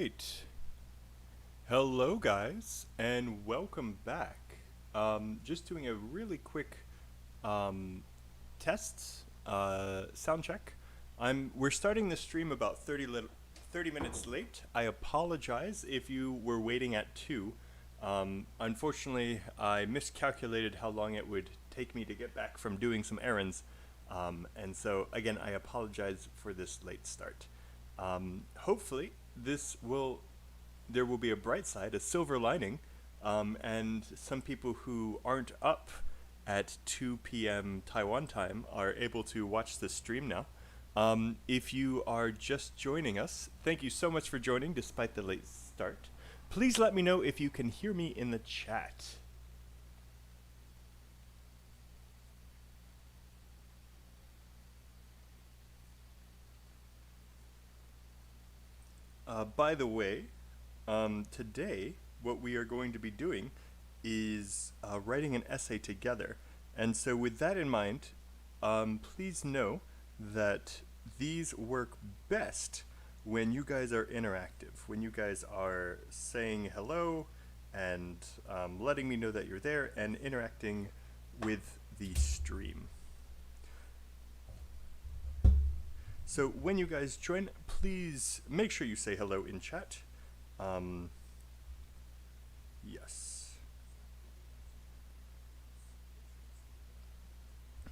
right. Hello, guys, and welcome back. Just doing a really quick test sound check. We're starting the stream about 30 minutes late. I apologize if you were waiting at 2. Unfortunately, I miscalculated how long it would take me to get back from doing some errands. And so, again, I apologize for this late start. Hopefully, there will be a bright side, a silver lining, and some people who aren't up at 2 p.m. Taiwan time are able to watch the stream now. If you are just joining us, thank you so much for joining despite the late start. Please let me know if you can hear me in the chat. By the way, today what we are going to be doing is writing an essay together. And so with that in mind, please know that these work best when you guys are interactive, when you guys are saying hello and letting me know that you're there and interacting with the stream. So when you guys join, please make sure you say hello in chat. Yes.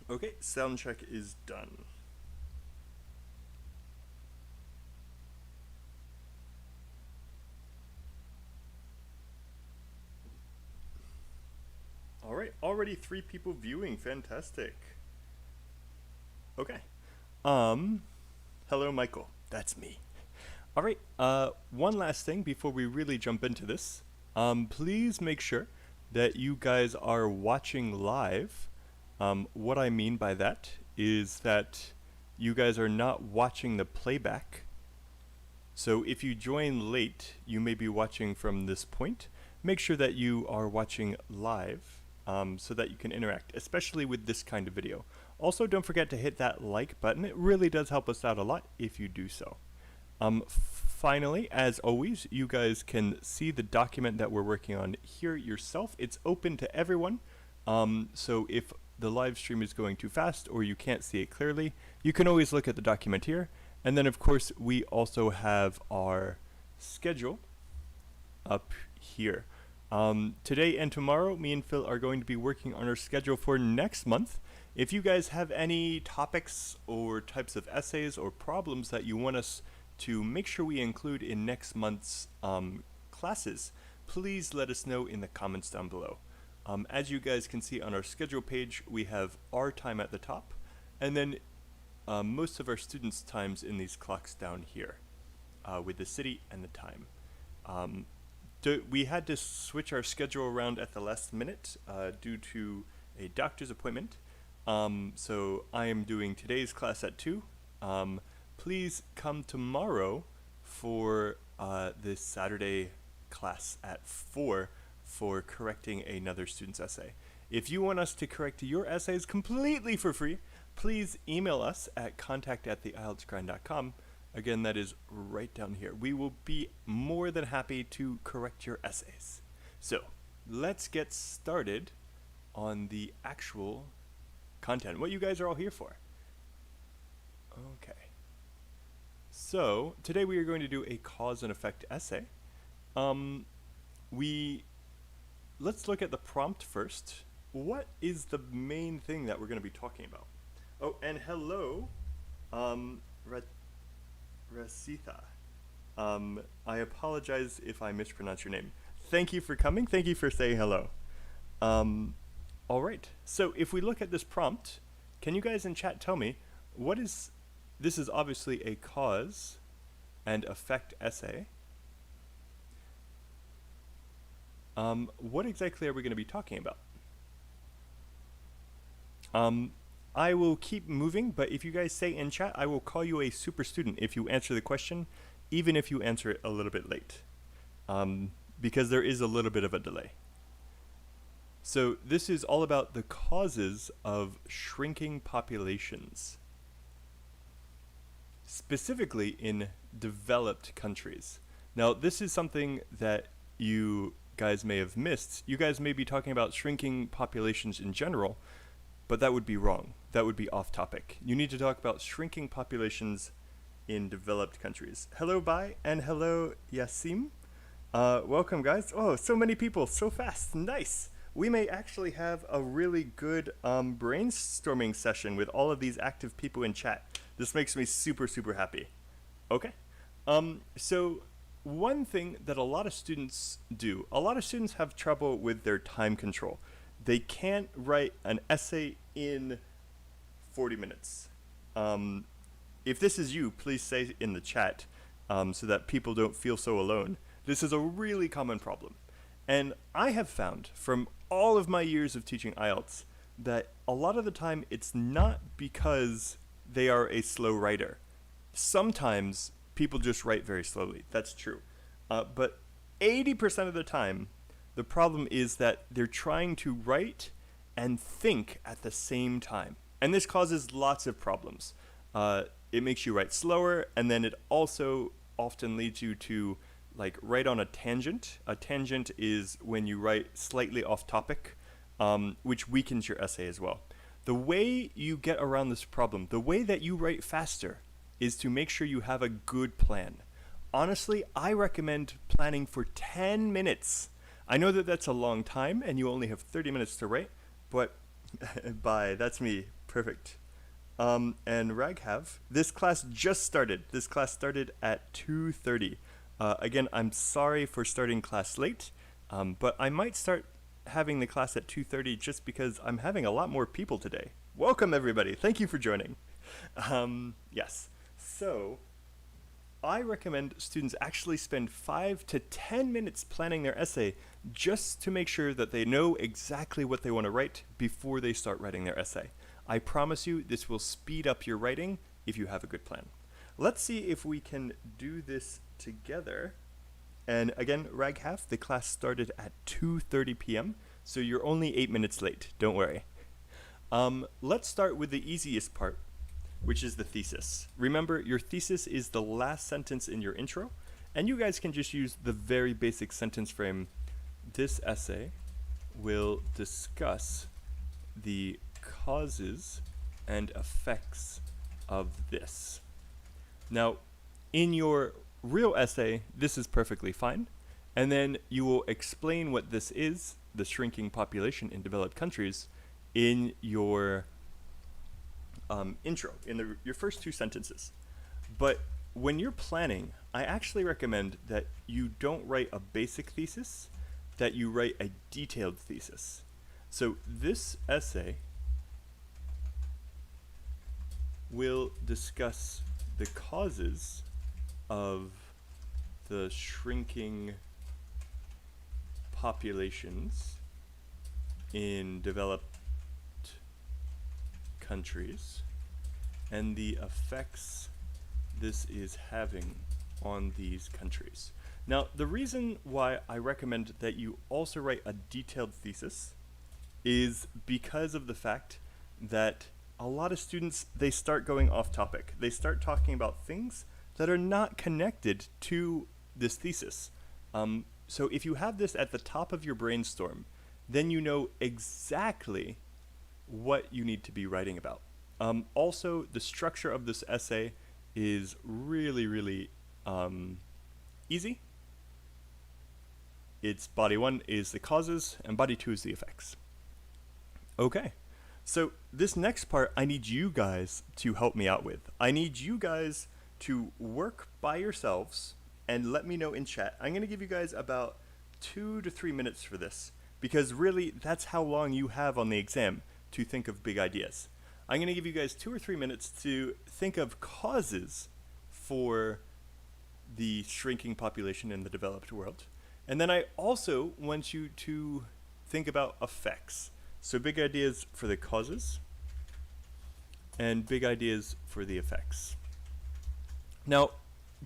Okay, sound check is done. All right, already 3 people viewing, fantastic. Okay. Hello, Michael. That's me. All right. One last thing before we really jump into this. Please make sure that you guys are watching live. What I mean by that is that you guys are not watching the playback. So if you join late, you may be watching from this point. Make sure that you are watching live so that you can interact, especially with this kind of video. Also, don't forget to hit that like button. It really does help us out a lot if you do so. Finally, as always, you guys can see the document that we're working on here yourself. It's open to everyone. So if the live stream is going too fast or you can't see it clearly, you can always look at the document here. And then, of course, we also have our schedule up here. Today and tomorrow, me and Phil are going to be working on our schedule for next month. If you guys have any topics or types of essays or problems that you want us to make sure we include in next month's classes, please let us know in the comments down below. As you guys can see on our schedule page, we have our time at the top, and then most of our students' times in these clocks down here with the city and the time. We had to switch our schedule around at the last minute due to a doctor's appointment. So I am doing today's class at 2. Please come tomorrow for this Saturday class at 4 for correcting another student's essay. If you want us to correct your essays completely for free, please email us at contact@theieltsgrind.com. Again, that is right down here. We will be more than happy to correct your essays. So let's get started on the actual content, what you guys are all here for. Okay. So today we are going to do a cause and effect essay. Let's look at the prompt first. What is the main thing that we're going to be talking about? Oh, and hello, Rasitha. I apologize if I mispronounce your name. Thank you for coming. Thank you for saying hello. All right. So if we look at this prompt, can you guys in chat tell me this is obviously a cause and effect essay. What exactly are we going to be talking about? I will keep moving, but if you guys say in chat, I will call you a super student if you answer the question, even if you answer it a little bit late, because there is a little bit of a delay. So this is all about the causes of shrinking populations, specifically in developed countries. Now, this is something that you guys may have missed. You guys may be talking about shrinking populations in general, but that would be wrong. That would be off topic. You need to talk about shrinking populations in developed countries. Hello, Bai, and hello, Yasim. Welcome, guys. Oh, so many people, so fast. Nice. We may actually have a really good brainstorming session with all of these active people in chat. This makes me super, super happy. Okay. So one thing that a lot of students do, a lot of students have trouble with their time control. They can't write an essay in 40 minutes. If this is you, please say in the chat so that people don't feel so alone. This is a really common problem. And I have found from all of my years of teaching IELTS that a lot of the time it's not because they are a slow writer. Sometimes people just write very slowly. That's true. But 80% of the time, the problem is that they're trying to write and think at the same time. And this causes lots of problems. It makes you write slower, and then it also often leads you to write on a tangent. A tangent is when you write slightly off topic, which weakens your essay as well. The way you get around this problem, the way that you write faster, is to make sure you have a good plan. Honestly, I recommend planning for 10 minutes. I know that that's a long time and you only have 30 minutes to write, but bye, that's me, perfect. And Raghav, this class just started. This class started at 2:30. Again, I'm sorry for starting class late, but I might start having the class at 2:30 just because I'm having a lot more people today. Welcome everybody, thank you for joining. Yes, so I recommend students actually spend 5 to 10 minutes planning their essay just to make sure that they know exactly what they want to write before they start writing their essay. I promise you this will speed up your writing if you have a good plan. Let's see if we can do this together. And again, Raghav, the class started at 2:30 p.m., so you're only 8 minutes late, don't worry. Let's start with the easiest part, which is the thesis. Remember, your thesis is the last sentence in your intro, and you guys can just use the very basic sentence frame. This essay will discuss the causes and effects of this. Now, in your real essay, this is perfectly fine, and then you will explain what this is, the shrinking population in developed countries, in your intro, in your first 2 sentences. But when you're planning, I actually recommend that you don't write a basic thesis, that you write a detailed thesis. So this essay will discuss the causes of the shrinking populations in developed countries and the effects this is having on these countries. Now, the reason why I recommend that you also write a detailed thesis is because of the fact that a lot of students, they start going off topic. They start talking about things that are not connected to this thesis. So if you have this at the top of your brainstorm, then you know exactly what you need to be writing about. Also, the structure of this essay is really, really easy. It's body 1 is the causes, and body 2 is the effects. Okay, so this next part I need you guys to help me out with. I need you guys to work by yourselves and let me know in chat. I'm going to give you guys about 2 to 3 minutes for this, because really that's how long you have on the exam to think of big ideas. I'm going to give you guys 2 or 3 minutes to think of causes for the shrinking population in the developed world. And then I also want you to think about effects. So big ideas for the causes and big ideas for the effects. Now,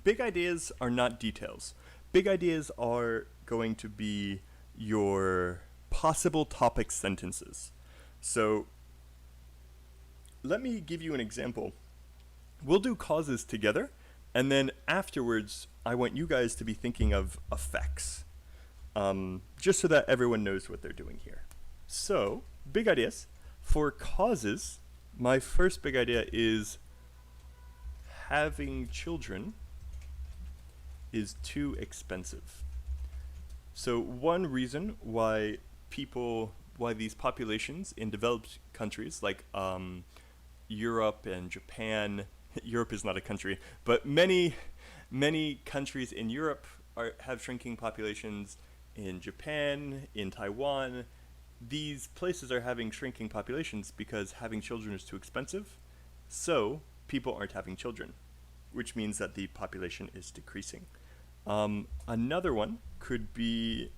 big ideas are not details. Big ideas are going to be your possible topic sentences. So let me give you an example. We'll do causes together, And then afterwards, I want you guys to be thinking of effects, just so that everyone knows what they're doing here. So, big ideas. For causes, my first big idea is having children is too expensive. So one reason why these populations in developed countries like Europe and Japan, Europe is not a country, but many countries in Europe have shrinking populations. In Japan, in Taiwan, these places are having shrinking populations because having children is too expensive. So people aren't having children, which means that the population is decreasing. Another one could be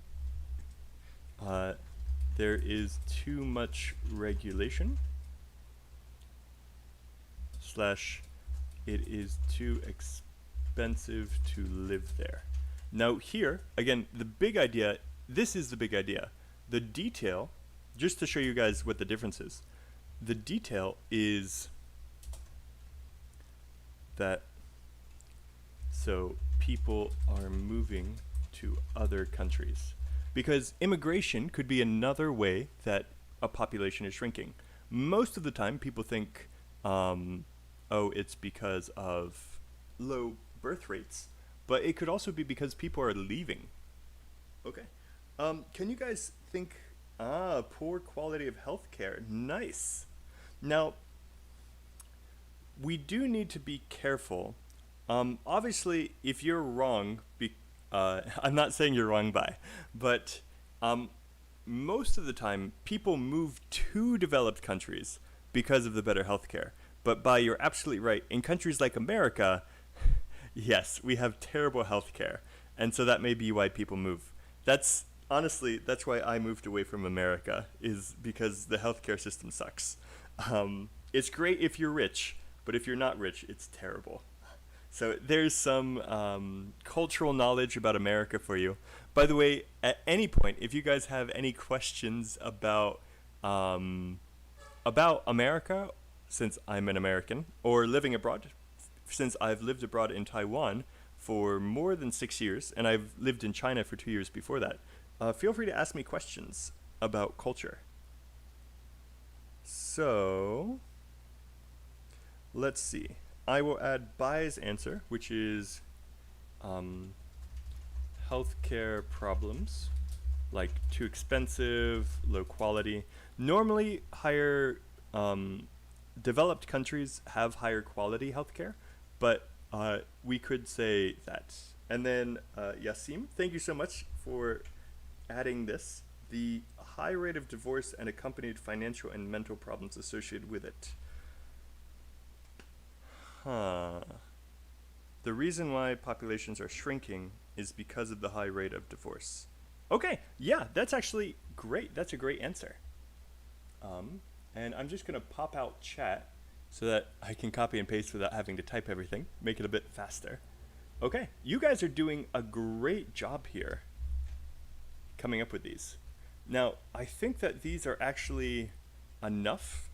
there is too much regulation / it is too expensive to live there. Now here, again, the big idea, this is the big idea. The detail, just to show you guys what the difference is, the detail is that so people are moving to other countries. Because immigration could be another way that a population is shrinking. Most of the time people think, oh, it's because of low birth rates, but it could also be because people are leaving. Okay. Can you guys think, poor quality of healthcare, nice. Now, we do need to be careful. Obviously, if you're wrong, I'm not saying you're wrong but most of the time, people move to developed countries because of the better healthcare. But you're absolutely right. In countries like America, yes, we have terrible healthcare. And so that may be why people move. That's why I moved away from America, is because the healthcare system sucks. It's great if you're rich, but if you're not rich, it's terrible. So there's some cultural knowledge about America for you. By the way, at any point, if you guys have any questions about America, since I'm an American, or living abroad, since I've lived abroad in Taiwan for more than 6 years, and I've lived in China for 2 years before that, feel free to ask me questions about culture. So, let's see. I will add Bai's answer, which is healthcare problems, like too expensive, low quality. Normally, higher developed countries have higher quality healthcare, but we could say that. And then Yasim, thank you so much for adding this. The high rate of divorce and accompanied financial and mental problems associated with it. The reason why populations are shrinking is because of the high rate of divorce. Okay, yeah, that's actually great. That's a great answer. And I'm just gonna pop out chat so that I can copy and paste without having to type everything, make it a bit faster. Okay, you guys are doing a great job here coming up with these. Now, I think that these are actually enough.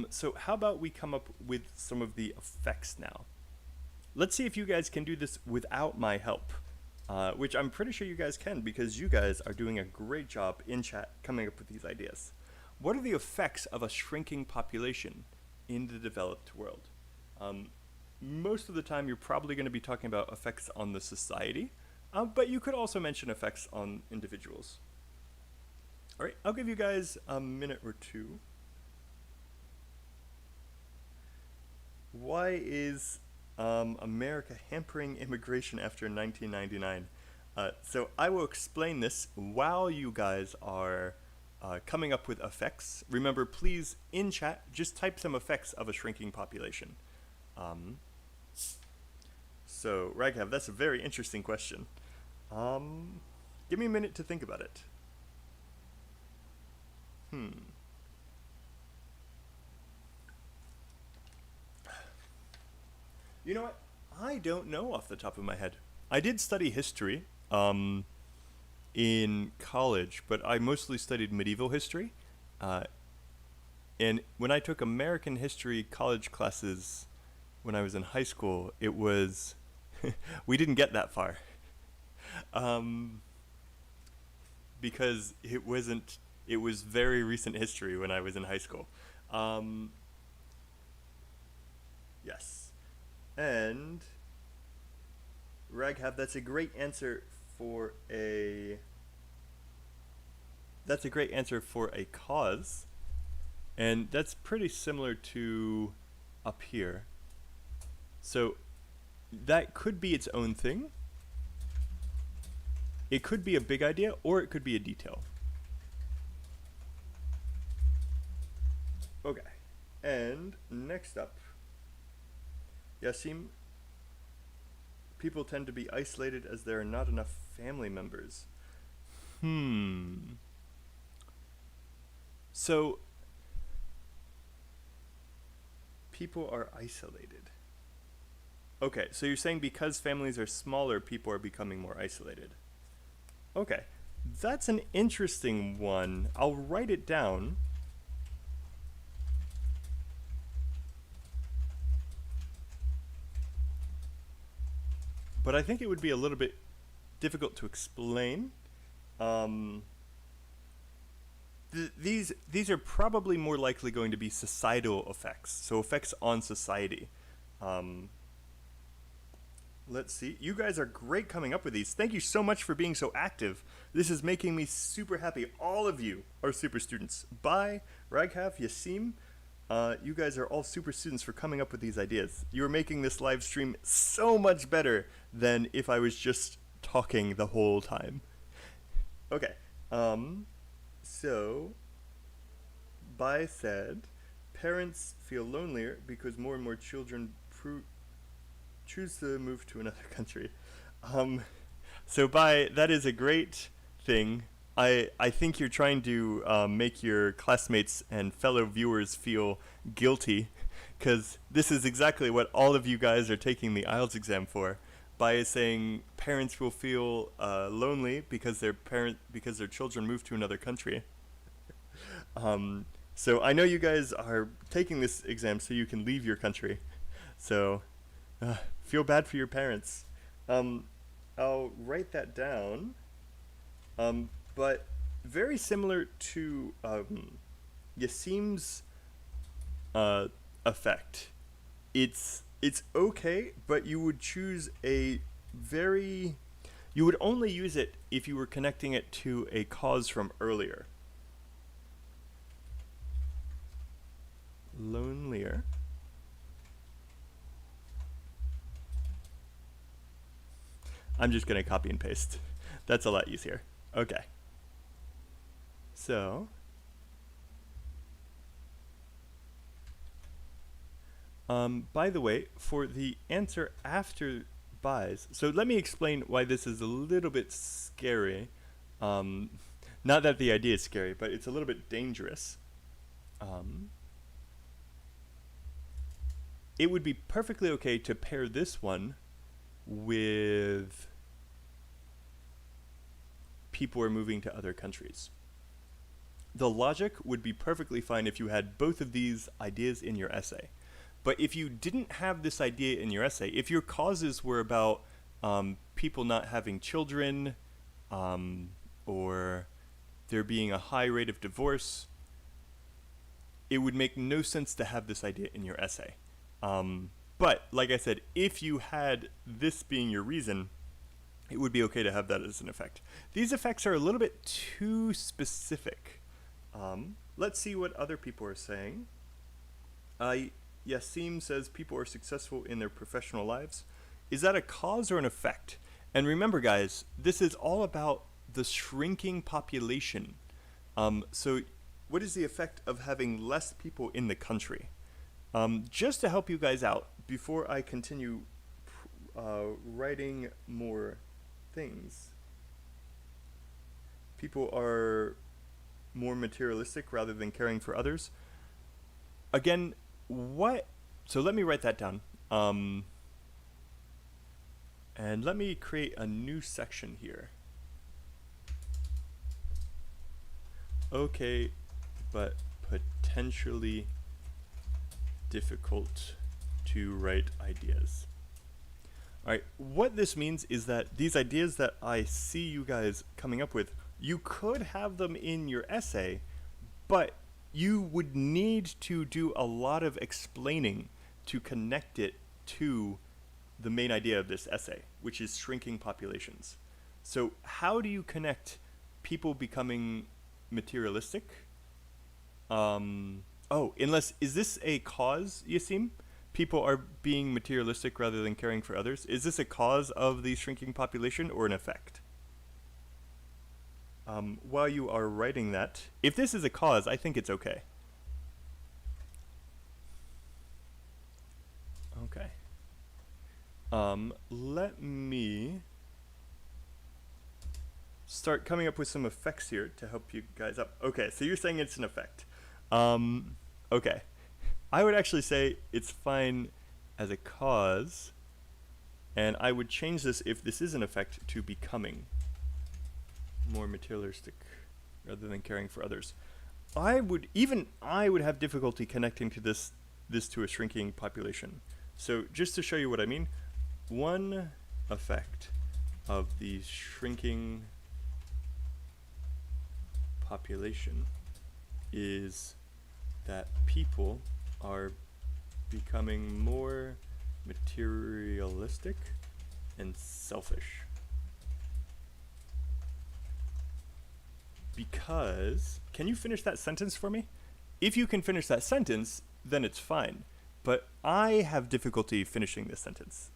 So how about we come up with some of the effects now? Let's see if you guys can do this without my help, which I'm pretty sure you guys can, because you guys are doing a great job in chat coming up with these ideas. What are the effects of a shrinking population in the developed world? Most of the time you're probably going to be talking about effects on the society, but you could also mention effects on individuals. All right, I'll give you guys a minute or two. Why is America hampering immigration after 1999? So I will explain this while you guys are coming up with effects. Remember, please, in chat, just type some effects of a shrinking population. So, Raghav, that's a very interesting question. Give me a minute to think about it. You know what? I don't know off the top of my head. I did study history in college, but I mostly studied medieval history. And when I took American history college classes, when I was in high school, it was we didn't get that far. Um, because it wasn't it was very recent history when I was in high school. Um, yes. And Raghav, for a that's a great answer for a cause. And that's pretty similar to up here. So that could be its own thing. It could be a big idea, or it could be a detail. Okay. And next up, Yasim, people tend to be isolated as there are not enough family members. So, people are isolated. Okay, so you're saying because families are smaller, people are becoming more isolated. Okay, that's an interesting one. I'll write it down. But I think it would be a little bit difficult to explain. These are probably more likely going to be societal effects, so effects on society. Um, let's see. You guys are great coming up with these. Thank you so much for being so active. This is making me super happy. All of you are super students. Bye, Raghav, Yasim. You guys are all super students for coming up with these ideas. You are making this live stream so much better than if I was just talking the whole time. Okay. So, Bai said, parents feel lonelier because more and more children choose to move to another country. So Bai, that is a great thing. I think you're trying to make your classmates and fellow viewers feel guilty, because this is exactly what all of you guys are taking the IELTS exam for. By saying parents will feel lonely because their children move to another country. So I know you guys are taking this exam so you can leave your country. So feel bad for your parents. I'll write that down. But very similar to Yasim's effect. It's okay, but you would choose you would only use it if you were connecting it to a cause from earlier. Lonelier. I'm just going to copy and paste. That's a lot easier. Okay. So, by the way, for the answer after buys, so let me explain why this is a little bit scary. Not that the idea is scary, but it's a little bit dangerous. It would be perfectly okay to pair this one with people are moving to other countries. The logic would be perfectly fine if you had both of these ideas in your essay. But if you didn't have this idea in your essay, if your causes were about people not having children, or there being a high rate of divorce, it would make no sense to have this idea in your essay. But, like I said, if you had this being your reason, it would be okay to have that as an effect. These effects are a little bit too specific. Let's see what other people are saying. Yasim says people are successful in their professional lives. Is that a cause or an effect? And remember, guys, this is all about the shrinking population. So what is the effect of having less people in the country? Just to help you guys out, before I continue writing more things, people are more materialistic rather than caring for others. Again, so let me write that down. And let me create a new section here. Okay, but potentially difficult to write ideas. All right, what this means is that these ideas that I see you guys coming up with, you could have them in your essay, but you would need to do a lot of explaining to connect it to the main idea of this essay, which is shrinking populations. So how do you connect people becoming materialistic? Is this a cause, Yasim? People are being materialistic rather than caring for others. Is this a cause of the shrinking population or an effect? While you are writing that, if this is a cause, I think it's okay. Okay. Let me start coming up with some effects here to help you guys up. Okay, so you're saying it's an effect. Okay. I would actually say it's fine as a cause, and I would change this, if this is an effect, to becoming more materialistic rather than caring for others. I would have difficulty connecting to this to a shrinking population. So just to show you what I mean, one effect of the shrinking population is that people are becoming more materialistic and selfish. Because, can you finish that sentence for me? If you can finish that sentence, then it's fine. But I have difficulty finishing this sentence.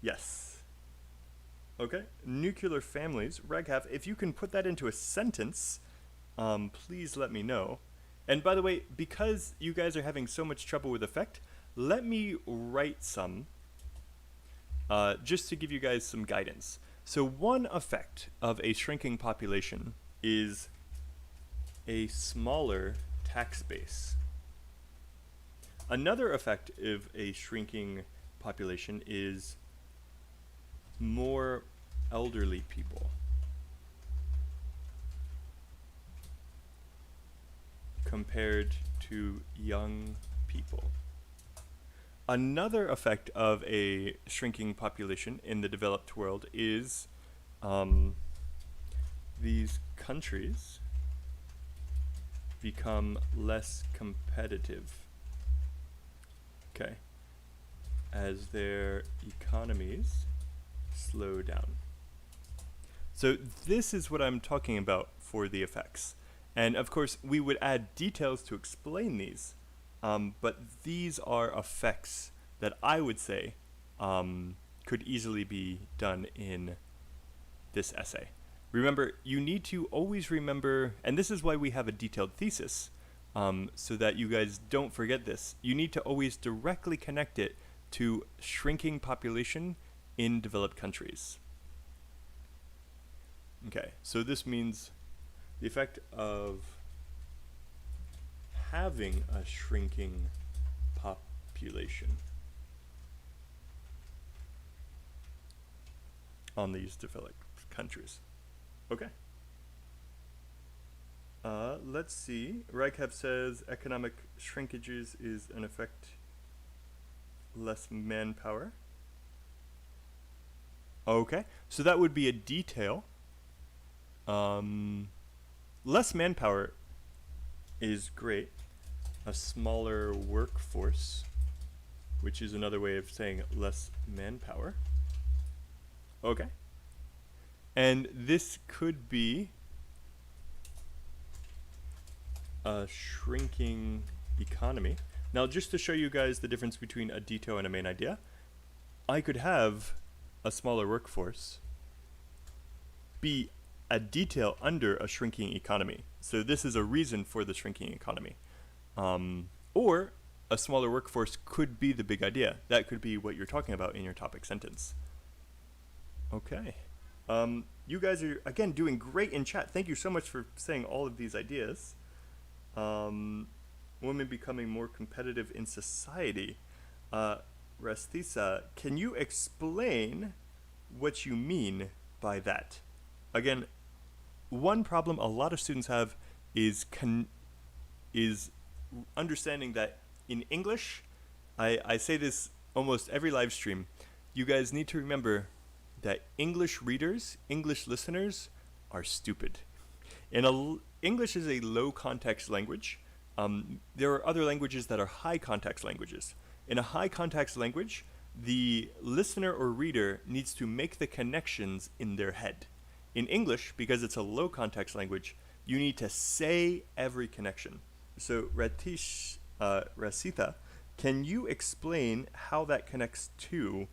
Yes. Okay, nuclear families. Raghav, if you can put that into a sentence, please let me know. And by the way, because you guys are having so much trouble with effect, let me write some just to give you guys some guidance. So one effect of a shrinking population is a smaller tax base. Another effect of a shrinking population is more elderly people compared to young people. Another effect of a shrinking population in the developed world is these countries become less competitive, okay, as their economies slow down. So this is what I'm talking about for the effects. And of course, we would add details to explain these, but these are effects that I would say could easily be done in this essay. Remember, you need to always remember, and this is why we have a detailed thesis, so that you guys don't forget this. You need to always directly connect it to shrinking population in developed countries. Okay, so this means the effect of having a shrinking population on these developed countries. Okay. Let's see. Reichhab says economic shrinkages is an effect less manpower. Okay, so that would be a detail. Less manpower is great. A smaller workforce, which is another way of saying less manpower. Okay. And this could be a shrinking economy. Now, just to show you guys the difference between a detail and a main idea, I could have a smaller workforce be a detail under a shrinking economy. So this is a reason for the shrinking economy. Or a smaller workforce could be the big idea. That could be what you're talking about in your topic sentence. Okay. You guys are, again, doing great in chat. Thank you so much for saying all of these ideas. Women becoming more competitive in society. Rastisa, can you explain what you mean by that? Again, one problem a lot of students have is understanding that in English, I say this almost every live stream. You guys need to remember that English readers, English listeners are stupid. English is a low context language. There are other languages that are high context languages. In a high context language, the listener or reader needs to make the connections in their head. In English, because it's a low context language, you need to say every connection. So Rasitha, can you explain how that connects to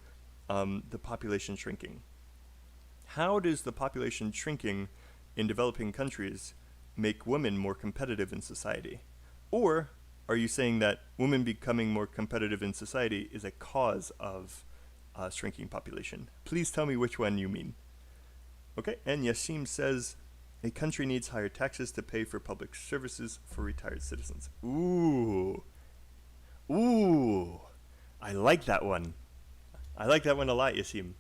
the population shrinking? How does the population shrinking in developing countries make women more competitive in society? Or are you saying that women becoming more competitive in society is a cause of shrinking population? Please tell me which one you mean. Okay, and Yashim says, a country needs higher taxes to pay for public services for retired citizens. Ooh. Ooh. I like that one. I like that one a lot, Yashim.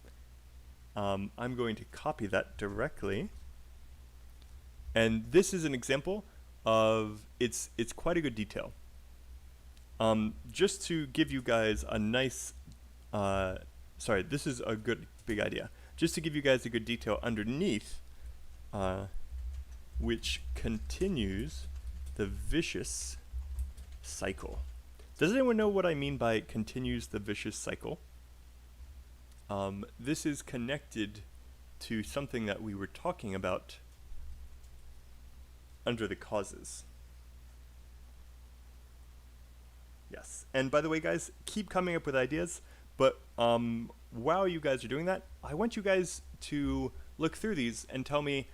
I'm going to copy that directly. And this is an example of, it's quite a good detail. Just to give you guys a nice, sorry, this is a good big idea. Just to give you guys a good detail underneath, which continues the vicious cycle. Does anyone know what I mean by continues the vicious cycle? This is connected to something that we were talking about under the causes. Yes, and by the way, guys, keep coming up with ideas, but while you guys are doing that, I want you guys to look through these and tell me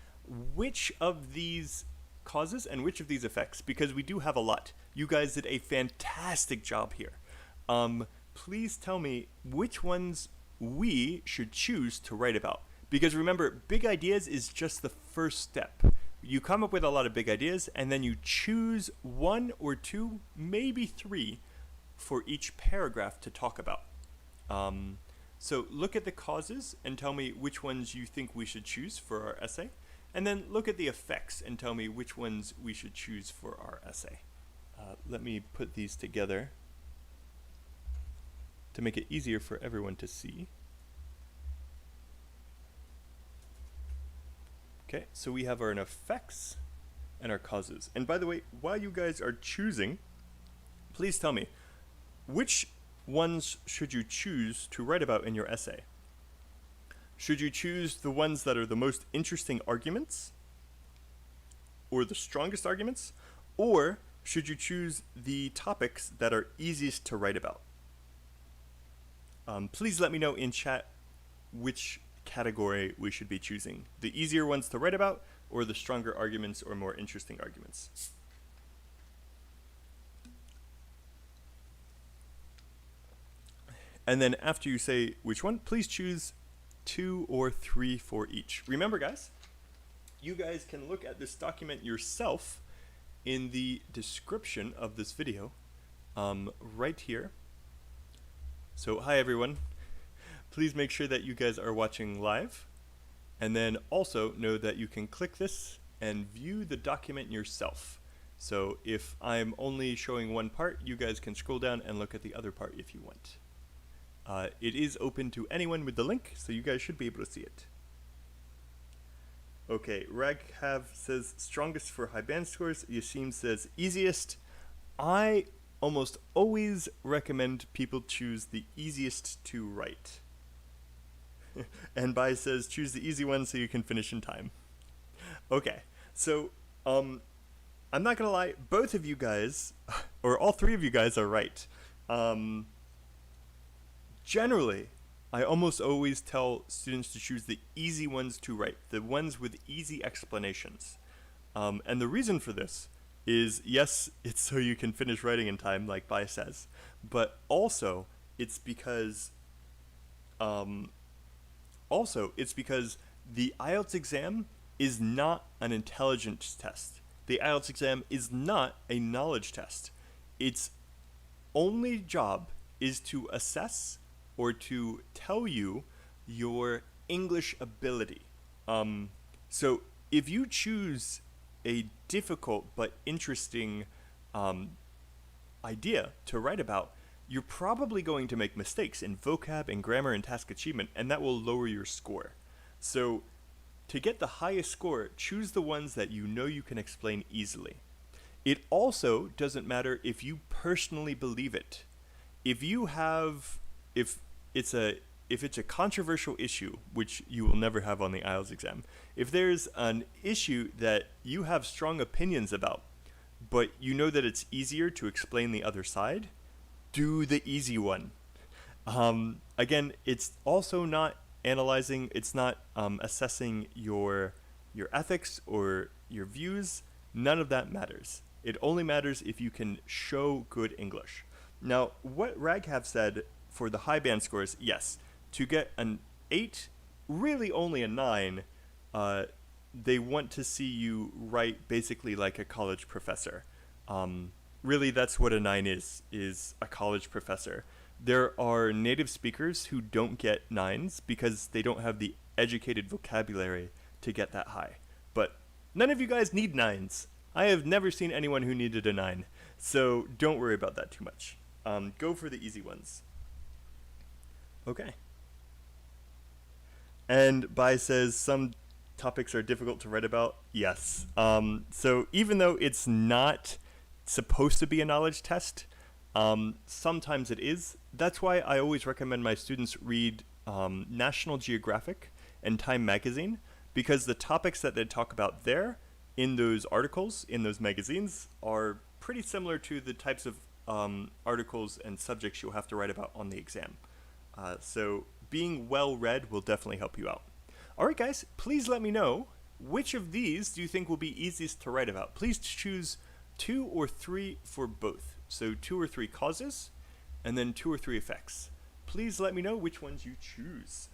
which of these causes and which of these effects, because we do have a lot. You guys did a fantastic job here. Please tell me which ones we should choose to write about. Because remember, big ideas is just the first step. You come up with a lot of big ideas, and then you choose one or two, maybe three, for each paragraph to talk about. So look at the causes and tell me which ones you think we should choose for our essay. And then look at the effects and tell me which ones we should choose for our essay. Let me put these together to make it easier for everyone to see. Okay, so we have our effects and our causes. And by the way, while you guys are choosing, please tell me, which ones should you choose to write about in your essay? Should you choose the ones that are the most interesting arguments? Or the strongest arguments? Or should you choose the topics that are easiest to write about? Please let me know in chat which category we should be choosing. The easier ones to write about, or the stronger arguments or more interesting arguments. And then after you say which one, please choose 2 or 3 for each. Remember, guys, you guys can look at this document yourself in the description of this video, right here. So hi everyone, please make sure that you guys are watching live, and then also know that you can click this and view the document yourself. So if I'm only showing one part, you guys can scroll down and look at the other part if you want. It is open to anyone with the link, so you guys should be able to see it. Okay, Raghav says strongest for high band scores. Yasim says easiest. I almost always recommend people choose the easiest to write. And Bai says choose the easy one so you can finish in time. Okay, so I'm not gonna lie, both of you guys, or all three of you guys are right. Generally, I almost always tell students to choose the easy ones to write, the ones with easy explanations. And the reason for this is, yes, it's so you can finish writing in time, like Bai says, but also it's because the IELTS exam is not an intelligence test. The IELTS exam is not a knowledge test. Its only job is to assess or to tell you your English ability. So if you choose a difficult but interesting idea to write about, you're probably going to make mistakes in vocab and grammar and task achievement, and that will lower your score. So, to get the highest score, choose the ones that you know you can explain easily. It also doesn't matter if you personally believe it. If you have, if it's a if it's a controversial issue, which you will never have on the IELTS exam, if there's an issue that you have strong opinions about, but you know that it's easier to explain the other side, do the easy one. Again, it's also not analyzing, it's not assessing your ethics or your views. None of that matters. It only matters if you can show good English. Now, what Raghav said for the high band scores, yes, to get an 8, really only a 9, they want to see you write basically like a college professor. Really, that's what a 9 is a college professor. There are native speakers who don't get 9s because they don't have the educated vocabulary to get that high. But none of you guys need 9s. I have never seen anyone who needed a 9, so don't worry about that too much. Go for the easy ones. Okay. And Bai says some topics are difficult to write about. Yes. So even though it's not supposed to be a knowledge test, sometimes it is. That's why I always recommend my students read National Geographic and Time Magazine, because the topics that they talk about there in those articles, in those magazines, are pretty similar to the types of articles and subjects you'll have to write about on the exam. So being well read will definitely help you out. All right, guys, please let me know which of these do you think will be easiest to write about. Please choose 2 or 3 for both. So 2 or 3 causes, and then 2 or 3 effects. Please let me know which ones you choose.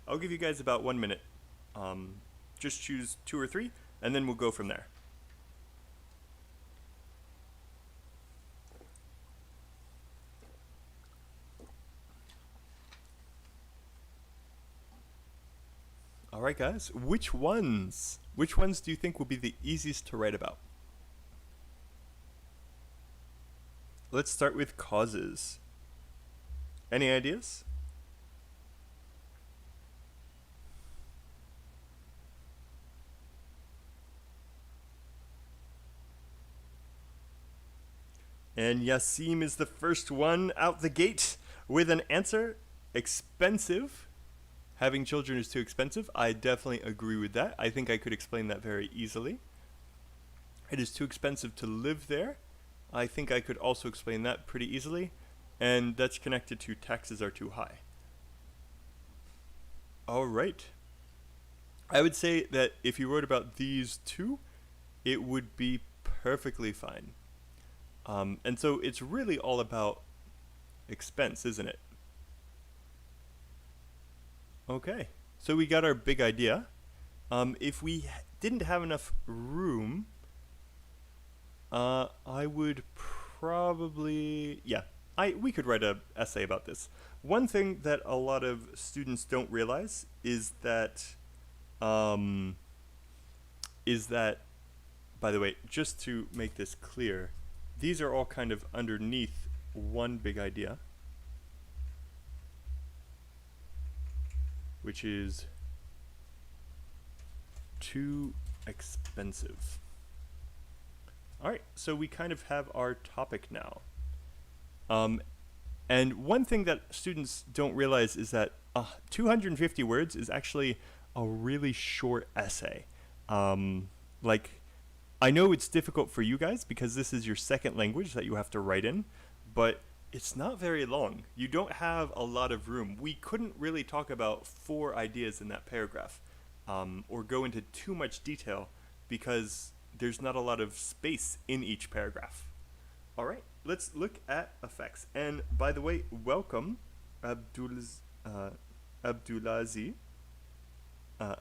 I'll give you guys about 1 minute. Just choose 2 or 3, and then we'll go from there. All right, guys, which ones do you think will be the easiest to write about? Let's start with causes. Any ideas? And Yasim is the first one out the gate with an answer. Expensive. Having children is too expensive. I definitely agree with that. I think I could explain that very easily. It is too expensive to live there. I think I could also explain that pretty easily. And that's connected to taxes are too high. All right. I would say that if you wrote about these two, it would be perfectly fine. And so it's really all about expense, isn't it? Okay, so we got our big idea. If we didn't have enough room, I would probably, we could write an essay about this. One thing that a lot of students don't realize is that, by the way, just to make this clear, these are all kind of underneath one big idea, which is too expensive. All right, so we kind of have our topic now. And one thing that students don't realize is that 250 words is actually a really short essay. I know it's difficult for you guys because this is your second language that you have to write in, but it's not very long. You don't have a lot of room. We couldn't really talk about 4 ideas in that paragraph, or go into too much detail because there's not a lot of space in each paragraph. All right, let's look at effects. And by the way, welcome, Abdulazi.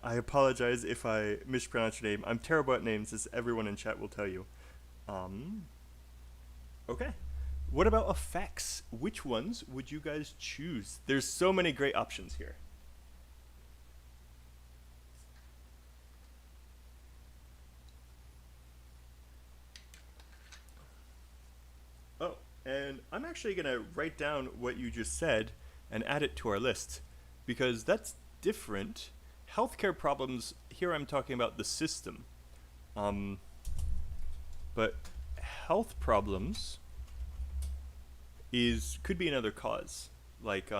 I apologize if I mispronounce your name. I'm terrible at names, as everyone in chat will tell you. Okay. What about effects? Which ones would you guys choose? There's so many great options here. Oh, And I'm actually going to write down what you just said and add it to our list because that's different. Healthcare problems, here I'm talking about the system. But health problems could be another cause. Like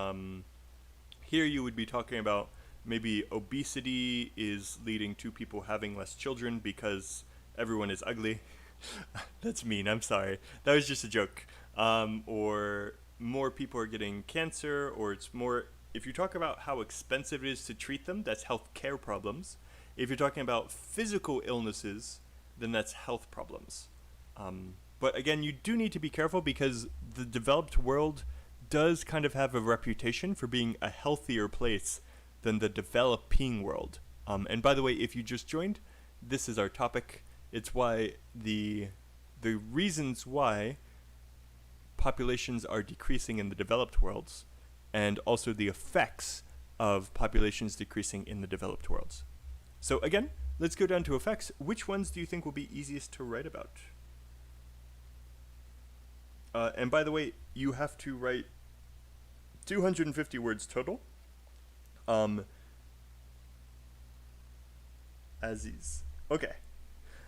here you would be talking about maybe obesity is leading to people having less children because everyone is ugly. That's mean, I'm sorry. That was just a joke. Or more people are getting cancer, or it's more, if you talk about how expensive it is to treat them, that's health care problems. If you're talking about physical illnesses, then that's health problems. But again, you do need to be careful because the developed world does kind of have a reputation for being a healthier place than the developing world. And by the way, if you just joined, this is our topic. It's why the reasons why populations are decreasing in the developed worlds, and also the effects of populations decreasing in the developed worlds. So again, let's go down to effects. Which ones do you think will be easiest to write about? And by the way, you have to write 250 words total. Aziz. Okay.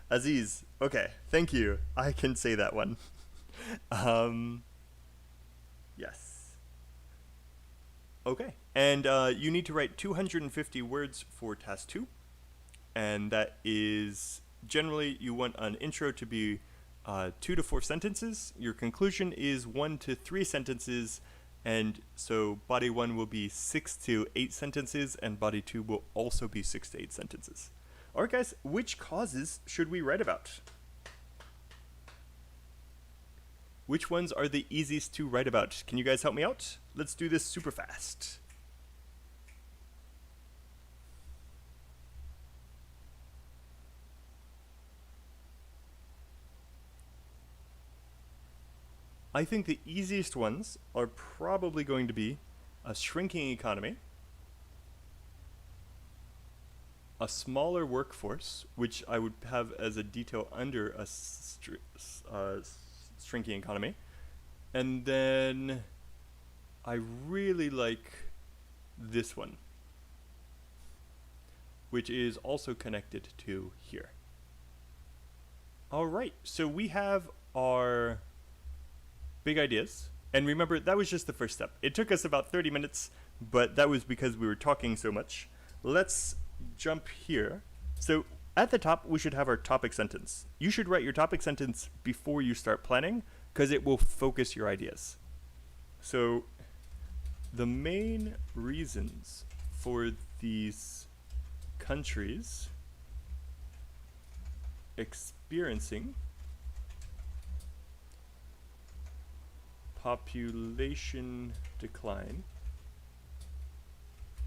Aziz. Okay. Thank you. I can say that one. Yes. Okay. And you need to write 250 words for task 2. And that is generally you want an intro to be 2 to 4 sentences. Your conclusion is 1 to 3 sentences. And so body 1 will be 6 to 8 sentences, and body 2 will also be 6 to 8 sentences. All right, guys, which causes should we write about? Which ones are the easiest to write about? Can you guys help me out? Let's do this super fast. I think the easiest ones are probably going to be a shrinking economy, a smaller workforce, which I would have as a detail under a shrinking economy, and then I really like this one, which is also connected to here. All right, so we have our big ideas. And remember, that was just the first step. It took us about 30 minutes, but that was because we were talking so much. Let's jump here. So at the top, we should have our topic sentence. You should write your topic sentence before you start planning because it will focus your ideas. So the main reasons for these countries experiencing population decline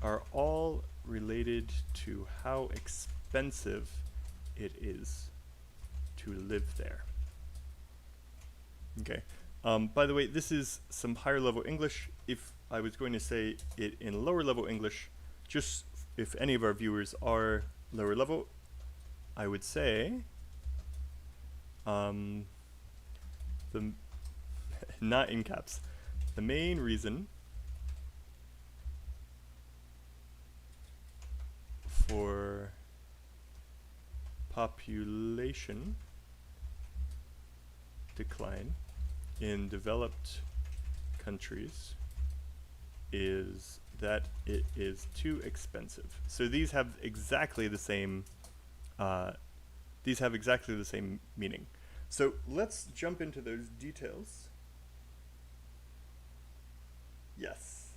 are all related to how expensive it is to live there. Okay. By the way, this is some higher level English. If I was going to say it in lower level English, just if any of our viewers are lower level, I would say the not in caps. The main reason for population decline in developed countries is that it is too expensive. So these have exactly the same meaning. So let's jump into those details. Yes.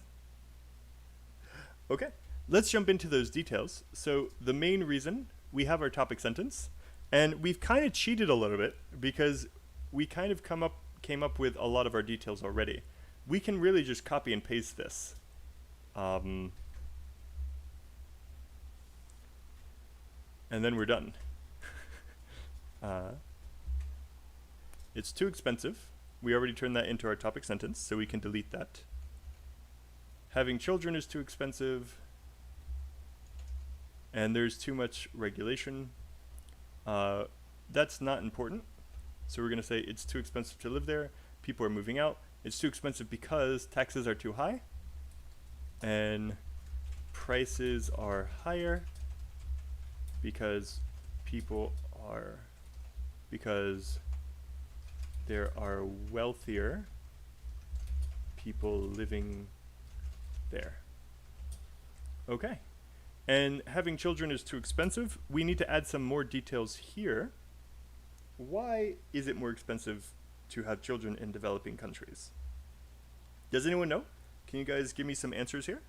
Okay, let's jump into those details. So the main reason, we have our topic sentence, and we've kind of cheated a little bit because we kind of came up with a lot of our details already. We can really just copy and paste this. And then we're done. It's too expensive. We already turned that into our topic sentence, so we can delete that. Having children is too expensive, and there's too much regulation. That's not important, so we're going to say it's too expensive to live there, people are moving out. It's too expensive because taxes are too high and prices are higher because because there are wealthier people living there. Okay. And having children is too expensive. We need to add some more details here. Why is it more expensive to have children in developing countries? Does anyone know? Can you guys give me some answers here?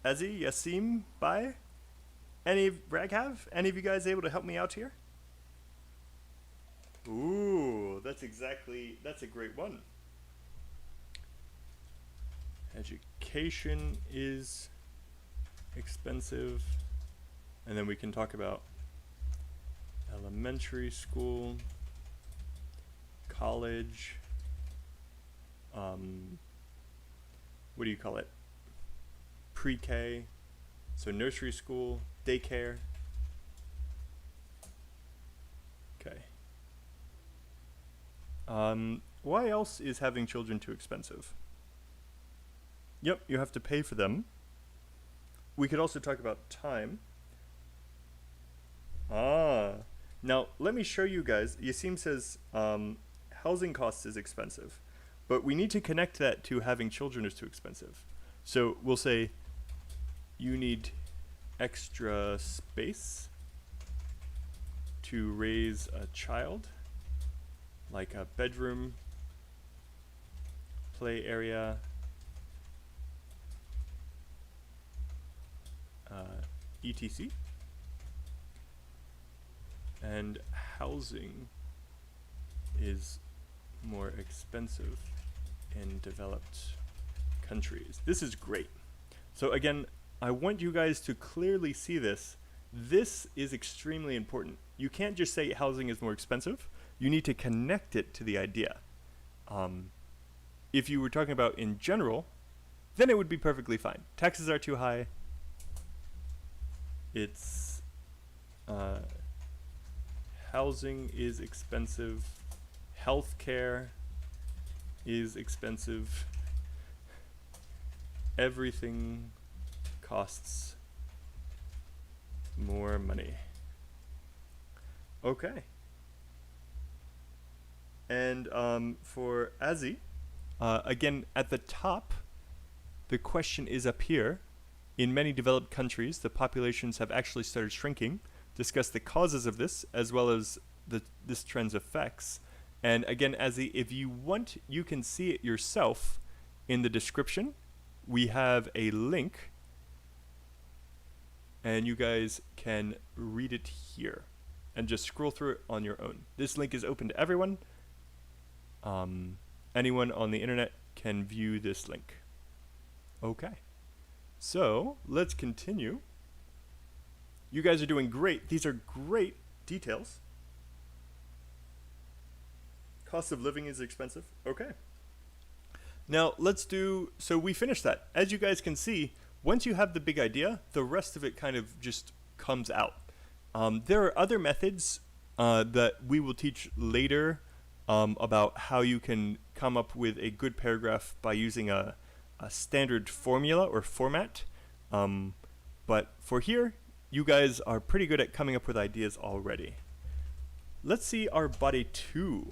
Ezzy, Yasim, Bai? Raghav? Any of you guys able to help me out here? Ooh, that's a great one. Education is expensive. And then we can talk about elementary school, college, what do you call it? Pre-K, so nursery school, daycare. Okay. Why else is having children too expensive? Yep, you have to pay for them. We could also talk about time. Now let me show you guys. Yasim says housing costs is expensive, but we need to connect that to having children is too expensive. So we'll say you need extra space to raise a child, like a bedroom, play area, etc. And housing is more expensive in developed countries. This is great. So again, I want you guys to clearly see this. This is extremely important. You can't just say housing is more expensive. You need to connect it to the idea. If you were talking about in general, then it would be perfectly fine. Taxes are too high. It's housing is expensive. Healthcare is expensive. Everything costs more money. Okay. And for Azzy, again, at the top, the question is up here. In many developed countries, the populations have actually started shrinking. Discuss the causes of this, as well as this trend's effects. And again, Azzy, if you want, you can see it yourself in the description. We have a link, and you guys can read it here and just scroll through it on your own. This link is open to everyone. Anyone on the internet can view this link. Okay, so let's continue. You guys are doing great. These are great details. Cost of living is expensive. Okay. Now let's do, so we finished that. As you guys can see, once you have the big idea, the rest of it kind of just comes out. There are other methods that we will teach later about how you can come up with a good paragraph by using a standard formula or format. But for here, you guys are pretty good at coming up with ideas already. Let's see our body 2.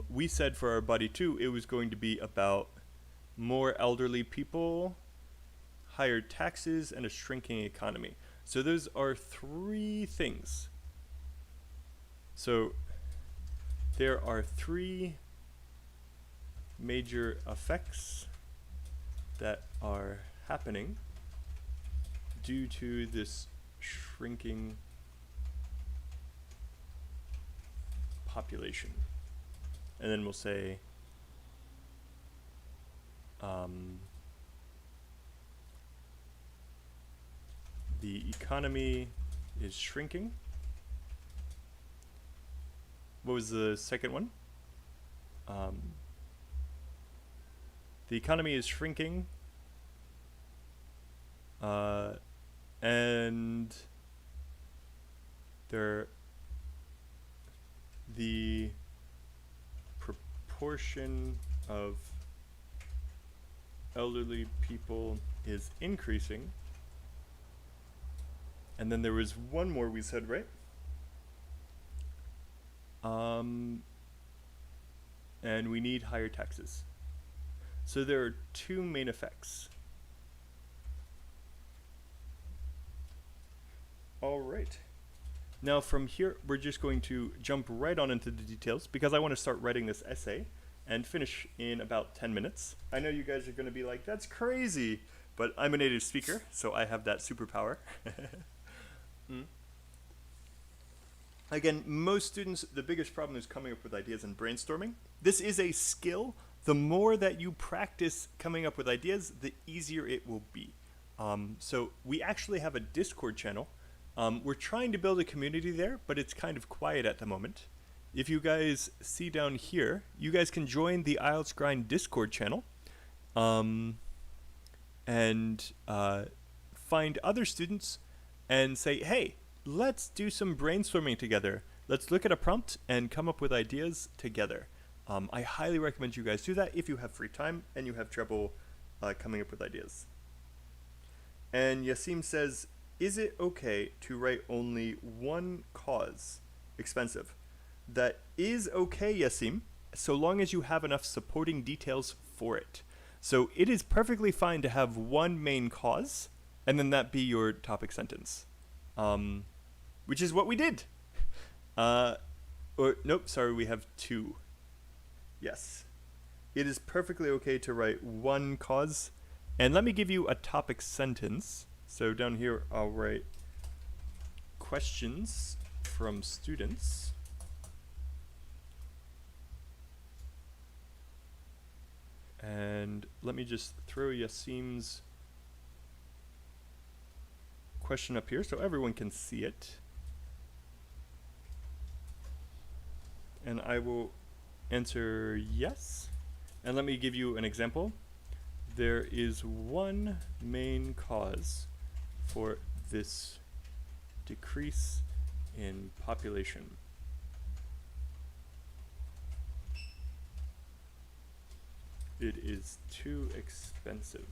We said for our body 2, it was going to be about more elderly people, higher taxes, and a shrinking economy. So those are 3 things. So there are 3 major effects that are happening due to this shrinking population. And then we'll say the economy is shrinking. What was the second one? the economy is shrinking, and the proportion of elderly people is increasing. And then there was one more we said, right? And we need higher taxes. So there are two main effects. All right. Now from here, we're just going to jump right on into the details because I want to start writing this essay and finish in about 10 minutes. I know you guys are going to be like, that's crazy, but I'm a native speaker, so I have that superpower. Again, most students, the biggest problem is coming up with ideas and brainstorming. This is a skill. The more that you practice coming up with ideas, the easier it will be. So we actually have a Discord channel. We're trying to build a community there, but it's kind of quiet at the moment. If you guys see down here, you guys can join the IELTS Grind Discord channel and find other students and say, hey, let's do some brainstorming together. Let's look at a prompt and come up with ideas together. I highly recommend you guys do that if you have free time and you have trouble coming up with ideas. And Yasim says, is it okay to write only one cause? Expensive. That is okay, Yasim, so long as you have enough supporting details for it. So it is perfectly fine to have one main cause and then that be your topic sentence. Which is what we did. Nope, sorry, we have two. Yes. It is perfectly okay to write one cause. And let me give you a topic sentence. So down here, I'll write questions from students. And let me just throw Yasim's question up here so everyone can see it. And I will answer yes. And let me give you an example. There is one main cause for this decrease in population. It is too expensive.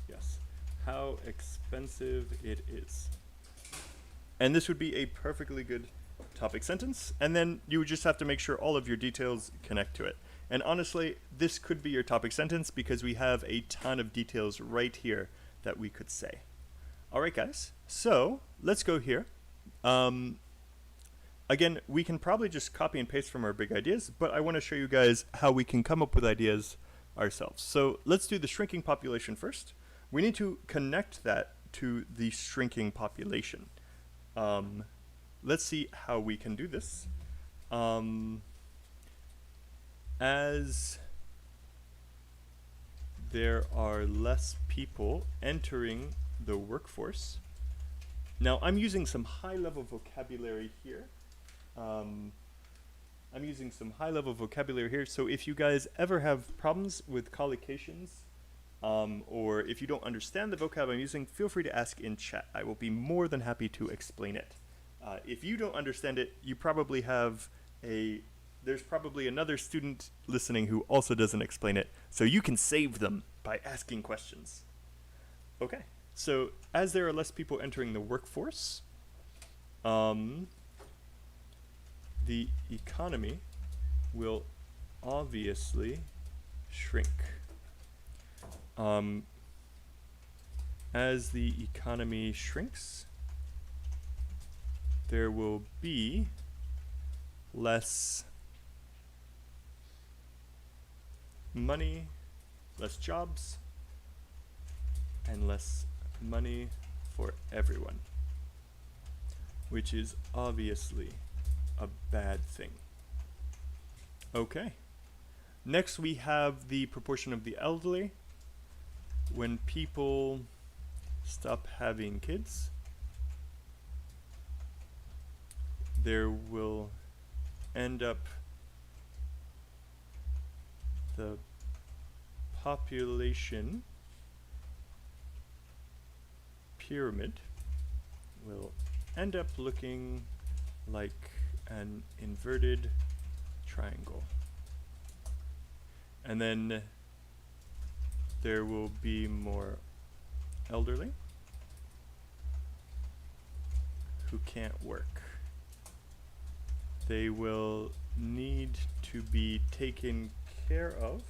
Yes. How expensive it is. And this would be a perfectly good topic sentence. And then you would just have to make sure all of your details connect to it. And honestly, this could be your topic sentence because we have a ton of details right here that we could say. All right, guys. So let's go here. Again, we can probably just copy and paste from our big ideas, but I want to show you guys how we can come up with ideas ourselves. So let's do the shrinking population first. We need to connect that to the shrinking population. Let's see how we can do this. As there are less people entering the workforce. Now, I'm using some high-level vocabulary here. So if you guys ever have problems with collocations, or if you don't understand the vocab I'm using, feel free to ask in chat. I will be more than happy to explain it. If you don't understand it, you probably have there's probably another student listening who also doesn't explain it, so you can save them by asking questions. Okay, so as there are less people entering the workforce, the economy will obviously shrink. As the economy shrinks, there will be less money, less jobs, and less money for everyone, which is obviously a bad thing. Okay. Next we have the proportion of the elderly. When people stop having kids, there will end up the population pyramid will end up looking like an inverted triangle. And then there will be more elderly who can't work. They will need to be taken care of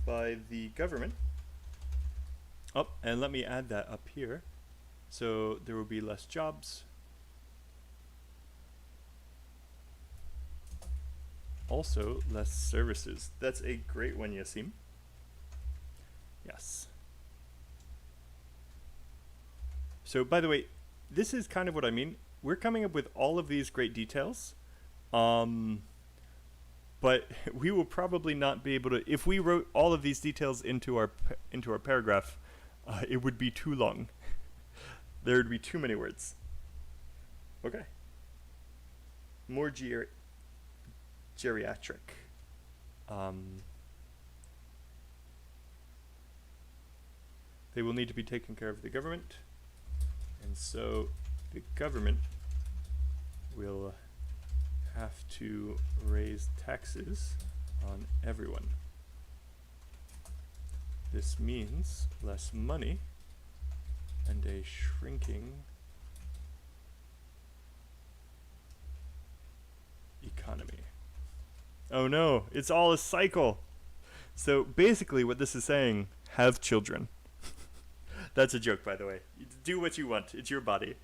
by the government. Oh, and let me add that up here. So there will be less jobs. Also, less services. That's a great one, Yasim. Yes. So, by the way, this is kind of what I mean. We're coming up with all of these great details. But we will probably not be able to, if we wrote all of these details into our paragraph, it would be too long. There would be too many words. Okay. More geriatric. They will need to be taken care of the government, and so the government will have to raise taxes on everyone. This means less money and a shrinking economy. Oh no, it's all a cycle. So basically what this is saying, have children. That's a joke, by the way. Do what you want, it's your body.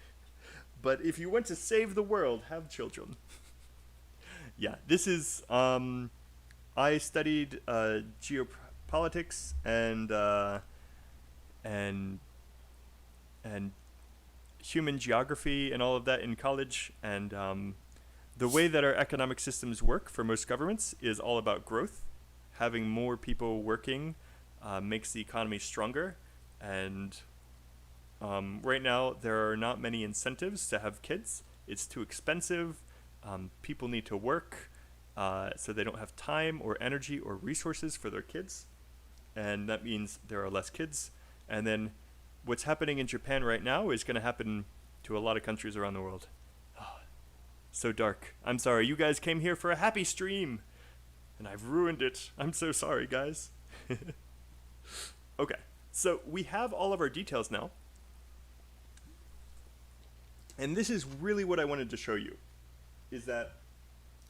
But if you want to save the world, have children. Yeah, this is, I studied geopolitics and human geography and all of that in college, and the way that our economic systems work for most governments is all about growth. Having more people working makes the economy stronger, and right now there are not many incentives to have kids. It's too expensive. People need to work, so they don't have time or energy or resources for their kids, and that means there are less kids. And then what's happening in Japan right now is going to happen to a lot of countries around the world. So dark. I'm sorry, you guys came here for a happy stream, and I've ruined it. I'm so sorry, guys. Okay, so we have all of our details now, and this is really what I wanted to show you, is that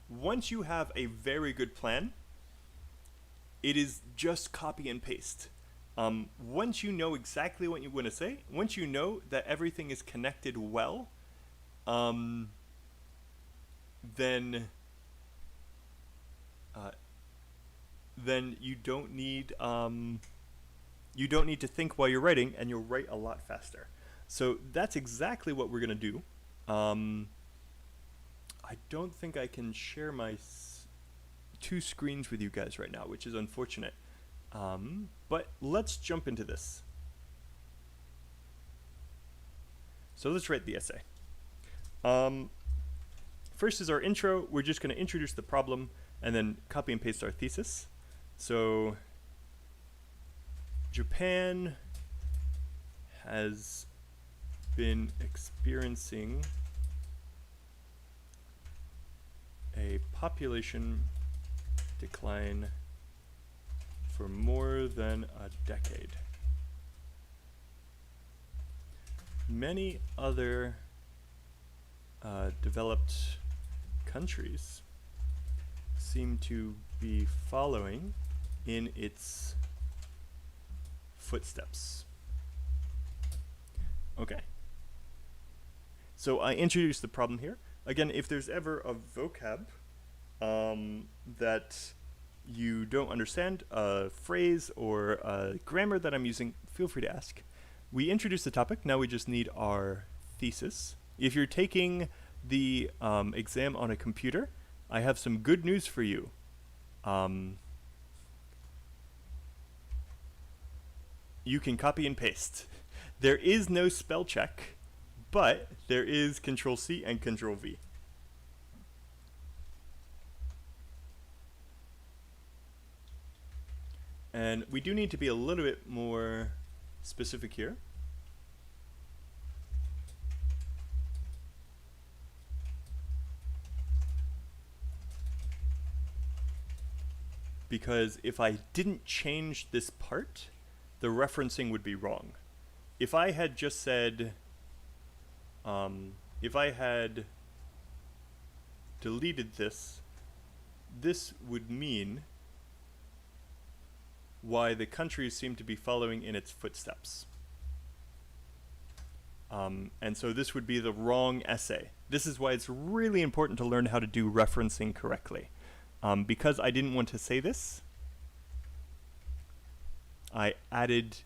once you have a very good plan, it is just copy and paste. Once you know exactly what you want to say, once you know that everything is connected well, then you don't need to think while you're writing, and you'll write a lot faster. So that's exactly what we're gonna do. I don't think I can share my two screens with you guys right now, which is unfortunate. But let's jump into this. So let's write the essay. First is our intro. We're just going to introduce the problem and then copy and paste our thesis. So Japan has been experiencing a population decline for more than a decade. Many other developed countries seem to be following in its footsteps. Okay. So I introduced the problem here. Again, if there's ever a vocab that you don't understand, a phrase or a grammar that I'm using, feel free to ask. We introduced the topic, now we just need our thesis. If you're taking the exam on a computer, I have some good news for you. You can copy and paste. There is no spell check, but there is Control-C and Control-V. And we do need to be a little bit more specific here. Because if I didn't change this part, the referencing would be wrong. If I had just said, if I had deleted this, this would mean why the countries seem to be following in its footsteps. And so this would be the wrong essay. This is why it's really important to learn how to do referencing correctly. Because I didn't want to say this, I added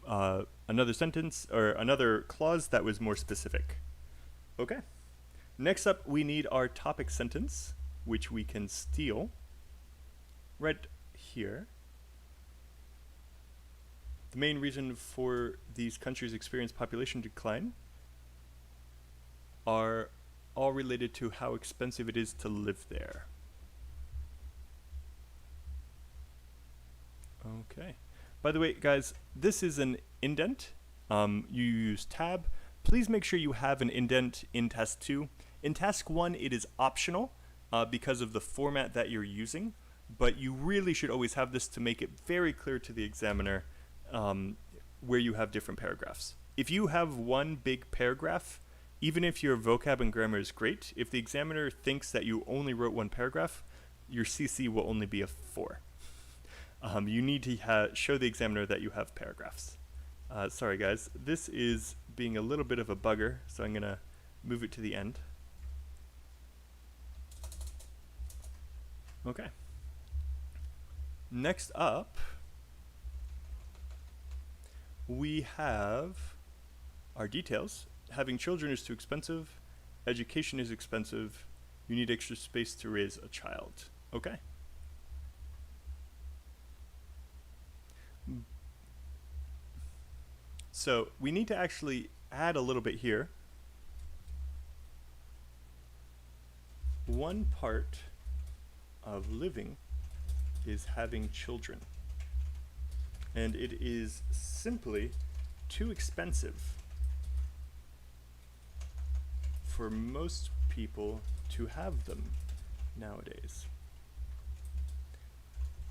another sentence or another clause that was more specific. Okay. Next up, we need our topic sentence, which we can steal right here. The main reason for these countries' experience population decline are all related to how expensive it is to live there. Okay. By the way, guys, this is an indent. You use tab. Please make sure you have an indent in task 2. In task 1, it is optional because of the format that you're using, but you really should always have this to make it very clear to the examiner where you have different paragraphs. If you have one big paragraph, even if your vocab and grammar is great, if the examiner thinks that you only wrote one paragraph, your CC will only be a 4. You need to show the examiner that you have paragraphs. Sorry guys, this is being a little bit of a bugger, so I'm gonna move it to the end. Okay. Next up, we have our details. Having children is too expensive. Education is expensive. You need extra space to raise a child. Okay. So we need to actually add a little bit here. One part of living is having children. And it is simply too expensive for most people to have them nowadays.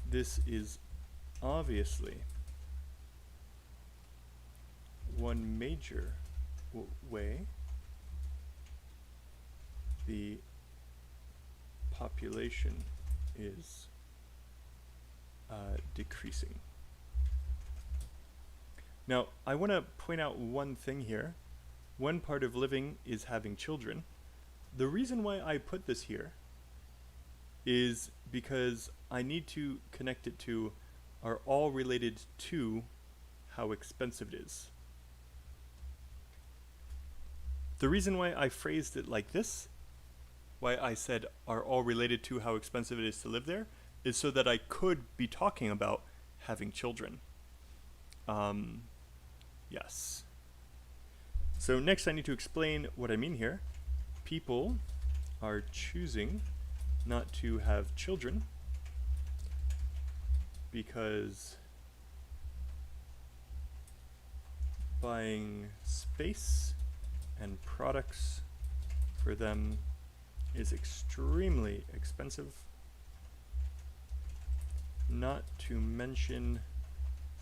This is obviously one major way the population is decreasing. Now, I want to point out one thing here. One part of living is having children. The reason why I put this here is because I need to connect it to are all related to how expensive it is. The reason why I phrased it like this, why I said are all related to how expensive it is to live there, is so that I could be talking about having children. Yes. So next I need to explain what I mean here. People are choosing not to have children because buying space and products for them is extremely expensive, not to mention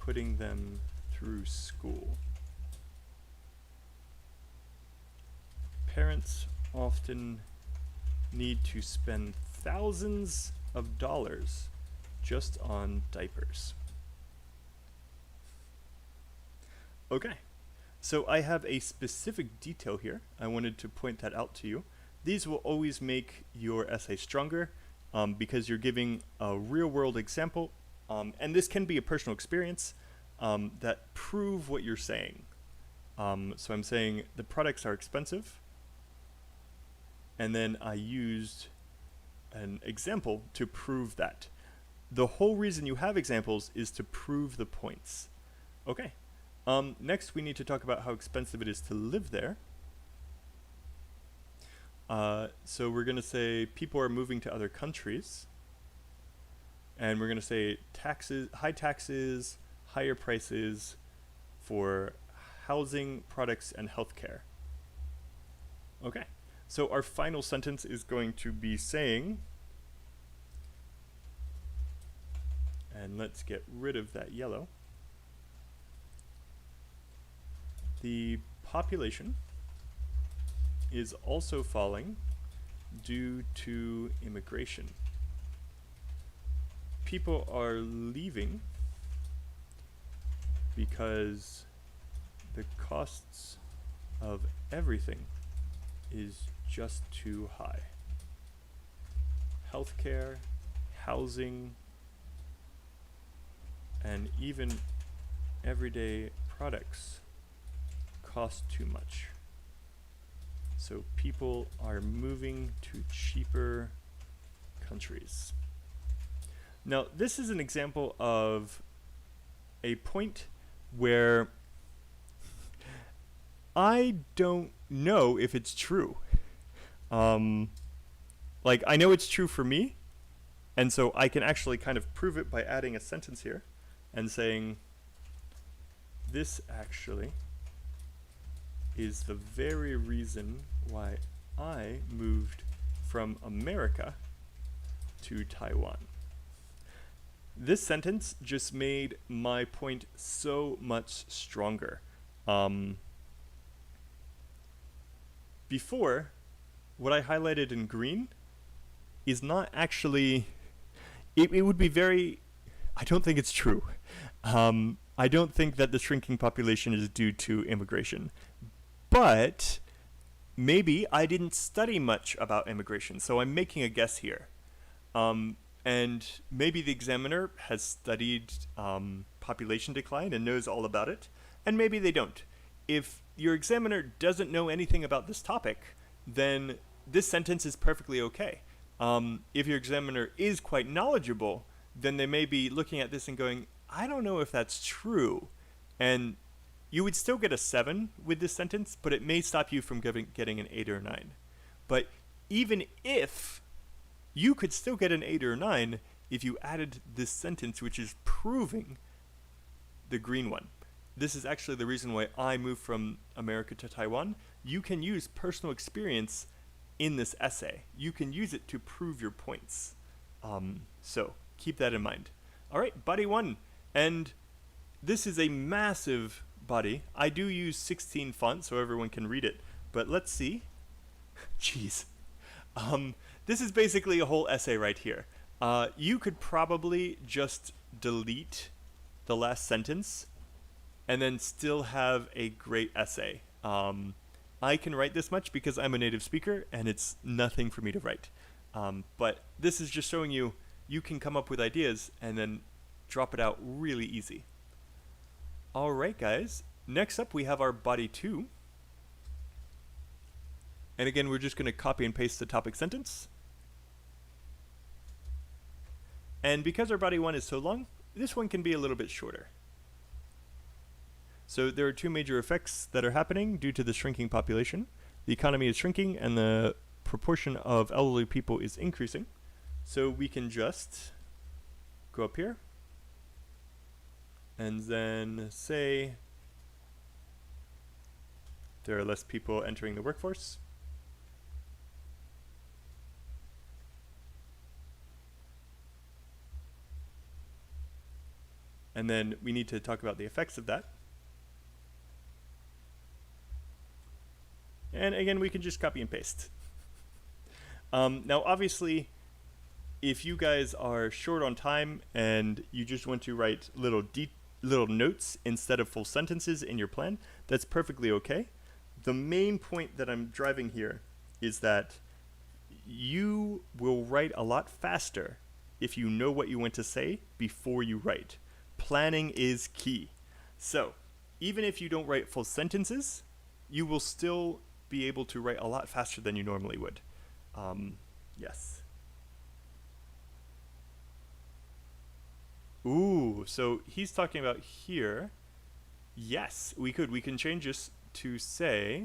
putting them through school. Parents often need to spend thousands of dollars just on diapers. Okay, so I have a specific detail here. I wanted to point that out to you. These will always make your essay stronger because you're giving a real-world example, and this can be a personal experience that prove what you're saying. So I'm saying the products are expensive, and then I used an example to prove that. The whole reason you have examples is to prove the points. Okay. Next, we need to talk about how expensive it is to live there. So we're going to say people are moving to other countries. and we're going to say taxes, higher prices for housing, products, and healthcare. Okay, so our final sentence is going to be saying, and let's get rid of that yellow, the population is also falling due to immigration. People are leaving because the costs of everything is just too high. Healthcare, housing, and even everyday products cost too much. So people are moving to cheaper countries. Now, this is an example of a point where I don't know if it's true. Like, I know it's true for me, and so I can actually kind of prove it by adding a sentence here and saying, this actually is the very reason why I moved from America to Taiwan. This sentence just made my point so much stronger. Before, what I highlighted in green is not actually, it would be very, I don't think it's true. I don't think that the shrinking population is due to immigration. But maybe I didn't study much about immigration, so I'm making a guess here. And maybe the examiner has studied population decline and knows all about it, and maybe they don't. If your examiner doesn't know anything about this topic, then this sentence is perfectly okay. If your examiner is quite knowledgeable, then they may be looking at this and going, I don't know if that's true. And you would still get a 7 with this sentence, but it may stop you from getting an 8 or 9. But even if, you could still get an 8 or 9 if you added this sentence, which is proving the green one. This is actually the reason why I moved from America to Taiwan. You can use personal experience in this essay. You can use it to prove your points. So keep that in mind. All right, body 1. And this is a massive body. I do use 16 font so everyone can read it. But let's see. Jeez. This is basically a whole essay right here. You could probably just delete the last sentence and then still have a great essay. I can write this much because I'm a native speaker and it's nothing for me to write. But this is just showing you can come up with ideas and then drop it out really easy. All right, guys. Next up, we have our body 2. And again, we're just going to copy and paste the topic sentence. And because our body 1 is so long, this one can be a little bit shorter. So there are 2 major effects that are happening due to the shrinking population. The economy is shrinking and the proportion of elderly people is increasing. So we can just go up here and then say there are less people entering the workforce. And then we need to talk about the effects of that. And again, we can just copy and paste. Now, obviously, if you guys are short on time and you just want to write little notes instead of full sentences in your plan, that's perfectly okay. The main point that I'm driving here is that you will write a lot faster if you know what you want to say before you write. Planning is key. So, even if you don't write full sentences, you will still be able to write a lot faster than you normally would. Yes. Ooh, so he's talking about here. Yes, we could. We can change this to say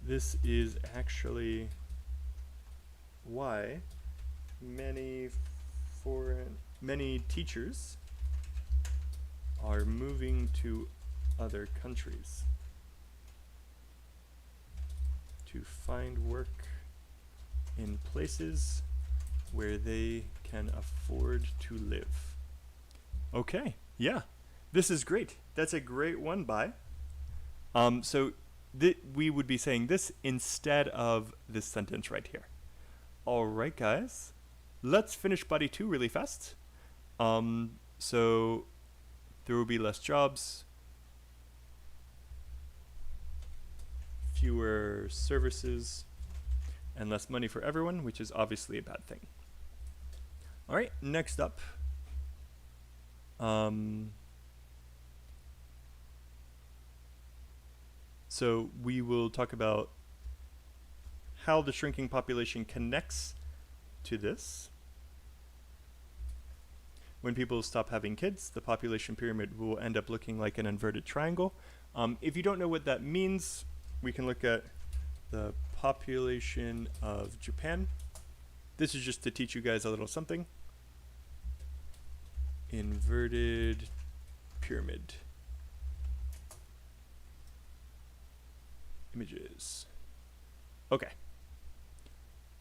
this is actually why many teachers are moving to other countries to find work in places where they can afford to live. Okay, yeah, this is great. That's a great one, Bai. So we would be saying this instead of this sentence right here. All right, guys, let's finish body 2 really fast. So there will be less jobs, fewer services, and less money for everyone, which is obviously a bad thing. All right, next up. So we will talk about how the shrinking population connects to this. When people stop having kids, the population pyramid will end up looking like an inverted triangle. If you don't know what that means, we can look at the population of Japan. This is just to teach you guys a little something. Inverted pyramid. Images. Okay.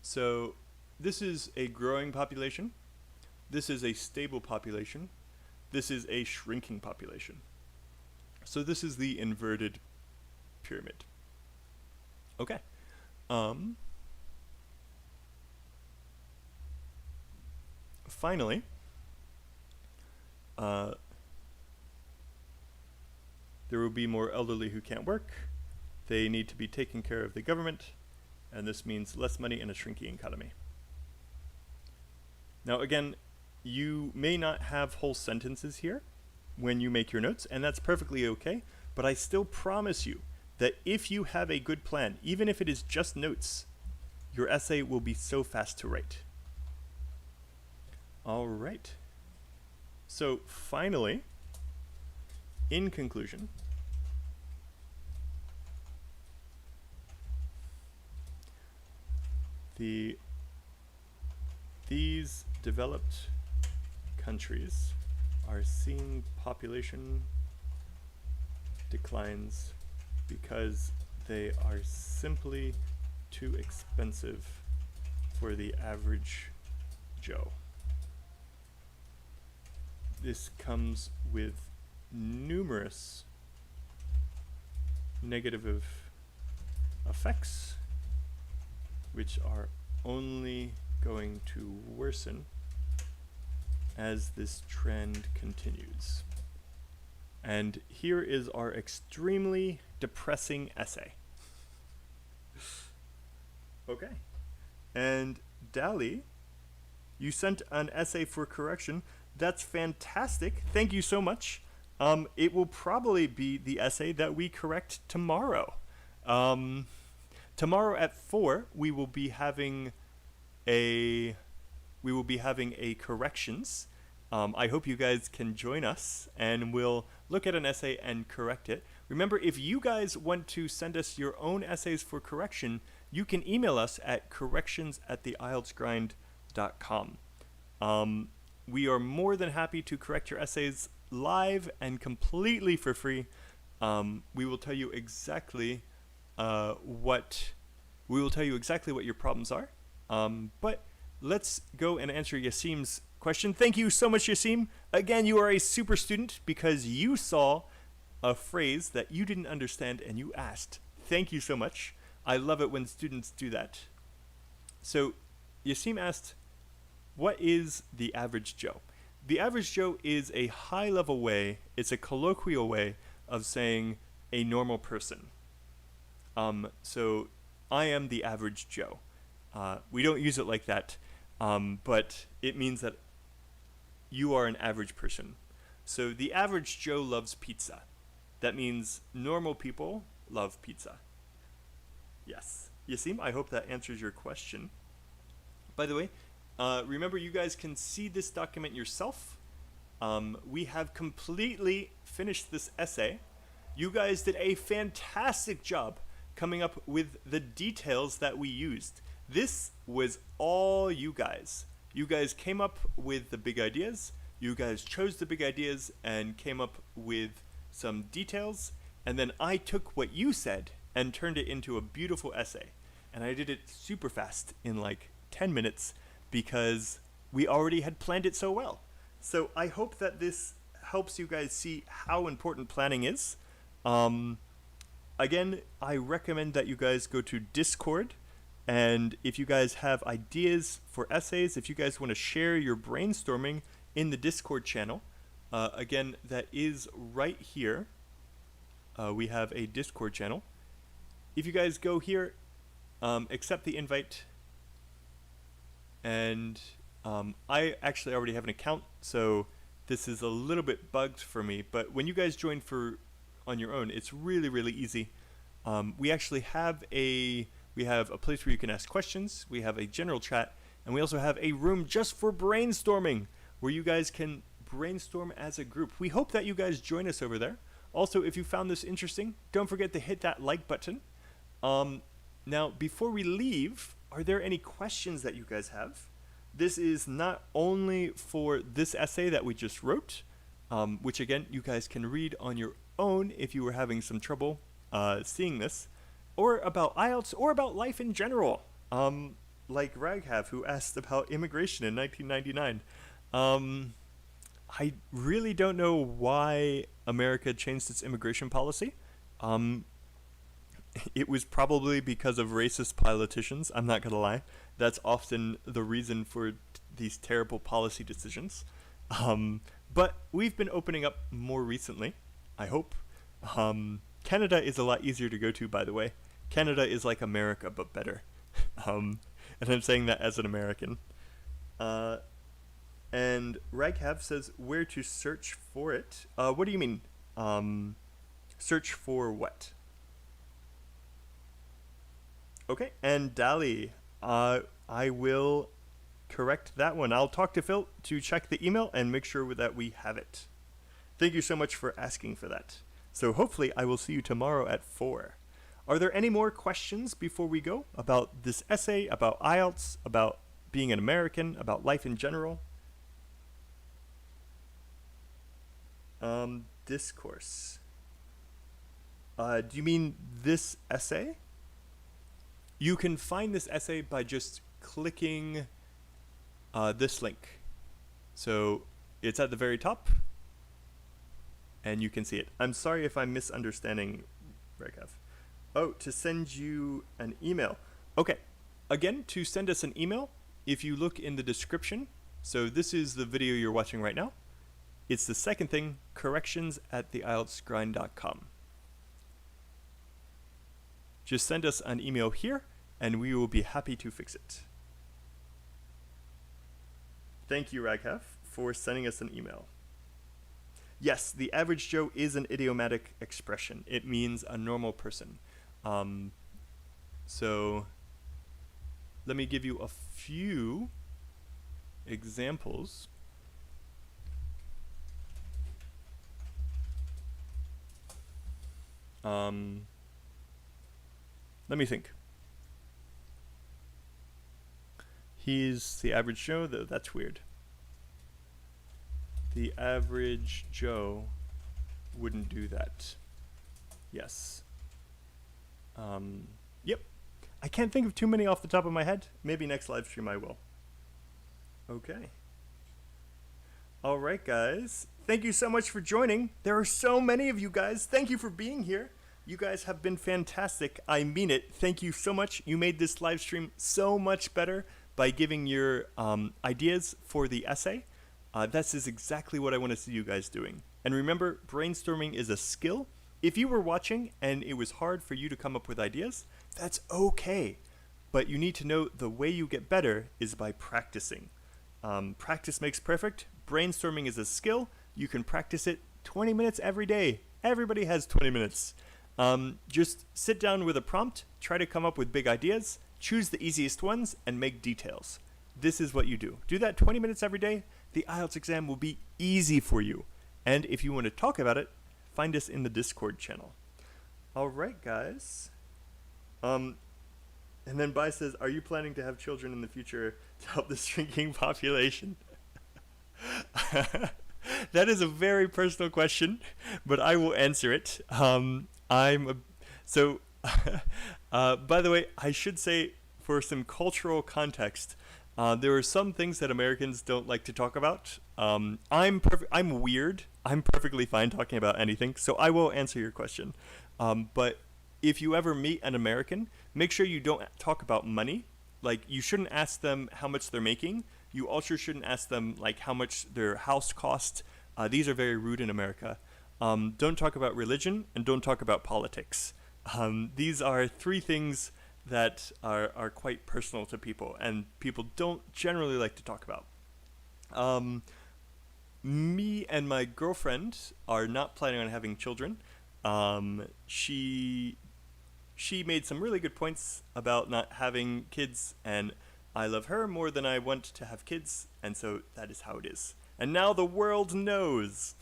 So this is a growing population. This is a stable population. This is a shrinking population. So this is the inverted pyramid. Okay. Finally, there will be more elderly who can't work. They need to be taken care of the government, and this means less money and a shrinking economy. Now again, you may not have whole sentences here when you make your notes, and that's perfectly okay, but I still promise you that if you have a good plan, even if it is just notes, your essay will be so fast to write. All right. So finally, in conclusion, these developed countries are seeing population declines because they are simply too expensive for the average Joe. This comes with numerous negative effects, which are only going to worsen as this trend continues. And here is our extremely depressing essay. Okay. And Dali, you sent an essay for correction. That's fantastic. Thank you so much. It will probably be the essay that we correct tomorrow. Tomorrow at 4, we will be having a corrections. I hope you guys can join us, and we'll look at an essay and correct it. Remember, if you guys want to send us your own essays for correction, you can email us at corrections@theieltsgrind.com. We are more than happy to correct your essays live and completely for free. We will tell you exactly what your problems are. But let's go and answer Yassim's question. Thank you so much, Yassim. Again, you are a super student because you saw a phrase that you didn't understand and you asked. Thank you so much. I love it when students do that. So Yassim asked, what is the average Joe? The average Joe is a high-level way, it's a colloquial way of saying a normal person. So I am the average Joe. We don't use it like that, but it means that you are an average person. So the average Joe loves pizza. That means normal people love pizza. Yes. Yassim, I hope that answers your question. By the way, remember, you guys can see this document yourself. We have completely finished this essay. You guys did a fantastic job coming up with the details that we used. This was all you guys. You guys came up with the big ideas. You guys chose the big ideas and came up with some details. And then I took what you said and turned it into a beautiful essay. And I did it super fast in like 10 minutes because we already had planned it so well. So I hope that this helps you guys see how important planning is. Again, I recommend that you guys go to Discord. And if you guys have ideas for essays, if you guys want to share your brainstorming in the Discord channel, again, that is right here. We have a Discord channel. If you guys go here, accept the invite, and I actually already have an account, so this is a little bit bugged for me, but when you guys join on your own, it's really, really easy. We actually have a place where you can ask questions, we have a general chat, and we also have a room just for brainstorming, where you guys can brainstorm as a group. We hope that you guys join us over there. Also, if you found this interesting, don't forget to hit that like button. Now, before we leave, are there any questions that you guys have? This is not only for this essay that we just wrote, which again, you guys can read on your own if you were having some trouble seeing this, or about IELTS, or about life in general, like Raghav, who asked about immigration in 1999. I really don't know why America changed its immigration policy. It was probably because of racist politicians, I'm not gonna lie. That's often the reason for these terrible policy decisions. But we've been opening up more recently, I hope. Canada is a lot easier to go to, by the way. Canada is like America, but better. And I'm saying that as an American. And Raghav says where to search for it. What do you mean? Search for what? Okay, and Dali, I will correct that one. I'll talk to Phil to check the email and make sure that we have it. Thank you so much for asking for that. So hopefully I will see you tomorrow at 4. Are there any more questions before we go about this essay, about IELTS, about being an American, about life in general? Discourse. Do you mean this essay? You can find this essay by just clicking this link. So it's at the very top, and you can see it. I'm sorry if I'm misunderstanding, Raghav. Oh, to send you an email. Okay, again, to send us an email, if you look in the description, so this is the video you're watching right now. It's the second thing, corrections@theieltsgrind.com. Just send us an email here, and we will be happy to fix it. Thank you, Raghav, for sending us an email. Yes, the average Joe is an idiomatic expression. It means a normal person. So let me give you a few examples. Let me think. He's the average Joe, though that's weird. The average Joe wouldn't do that. Yes. Yep. I can't think of too many off the top of my head. Maybe next live stream I will. Okay. All right, guys. Thank you so much for joining. There are so many of you guys. Thank you for being here. You guys have been fantastic. I mean it. Thank you so much. You made this live stream so much better by giving your ideas for the essay. This is exactly what I want to see you guys doing. And remember, brainstorming is a skill. If you were watching and it was hard for you to come up with ideas, that's okay. But you need to know the way you get better is by practicing. Practice makes perfect. Brainstorming is a skill. You can practice it 20 minutes every day. Everybody has 20 minutes. Just sit down with a prompt, try to come up with big ideas, choose the easiest ones, and make details. This is what you do. Do that 20 minutes every day. The IELTS exam will be easy for you. And if you want to talk about it, find us in the Discord channel. All right, guys. Um, and then Bai says, "Are you planning to have children in the future to help the shrinking population?" That is a very personal question, but I will answer it. So. By the way, I should say for some cultural context, there are some things that Americans don't like to talk about. I'm weird. I'm perfectly fine talking about anything, so I will answer your question. But if you ever meet an American, make sure you don't talk about money. Like, you shouldn't ask them how much they're making. You also shouldn't ask them like how much their house cost. These are very rude in America. Don't talk about religion and don't talk about politics. These are three things that are quite personal to people, and people don't generally like to talk about. Um, Me and my girlfriend are not planning on having children. She made some really good points about not having kids, and I love her more than I want to have kids, and so that is how it is. And now the world knows.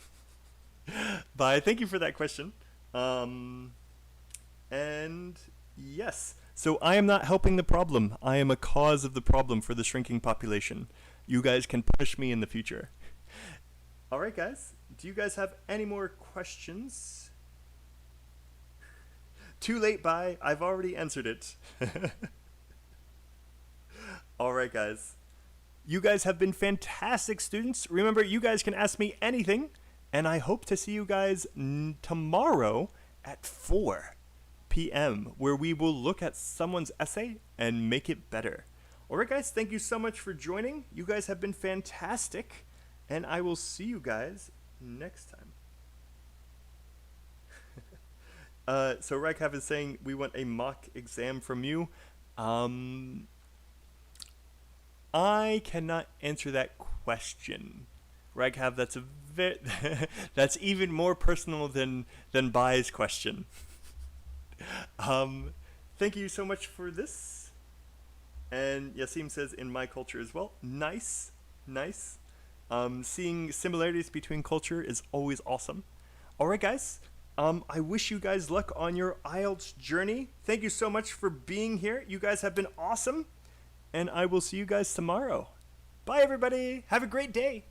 Bye. Thank you for that question. Um, and yes, so I am not helping the problem. I am a cause of the problem for the shrinking population. You guys can punish me in the future. All right, guys. Do you guys have any more questions? Too late, bye. I've already answered it. All right, guys. You guys have been fantastic students. Remember, you guys can ask me anything, and I hope to see you guys tomorrow at 4 p.m., where we will look at someone's essay and make it better. All right, guys, thank you so much for joining. You guys have been fantastic, and I will see you guys next time. So Raghav is saying we want a mock exam from you. I cannot answer that question. Raghav, that's that's even more personal than Bai's question. Thank you so much for this. And Yasim says in my culture as well. Nice, nice. Seeing similarities between culture is always awesome. All right, guys. I wish you guys luck on your IELTS journey. Thank you so much for being here. You guys have been awesome. And I will see you guys tomorrow. Bye, everybody. Have a great day.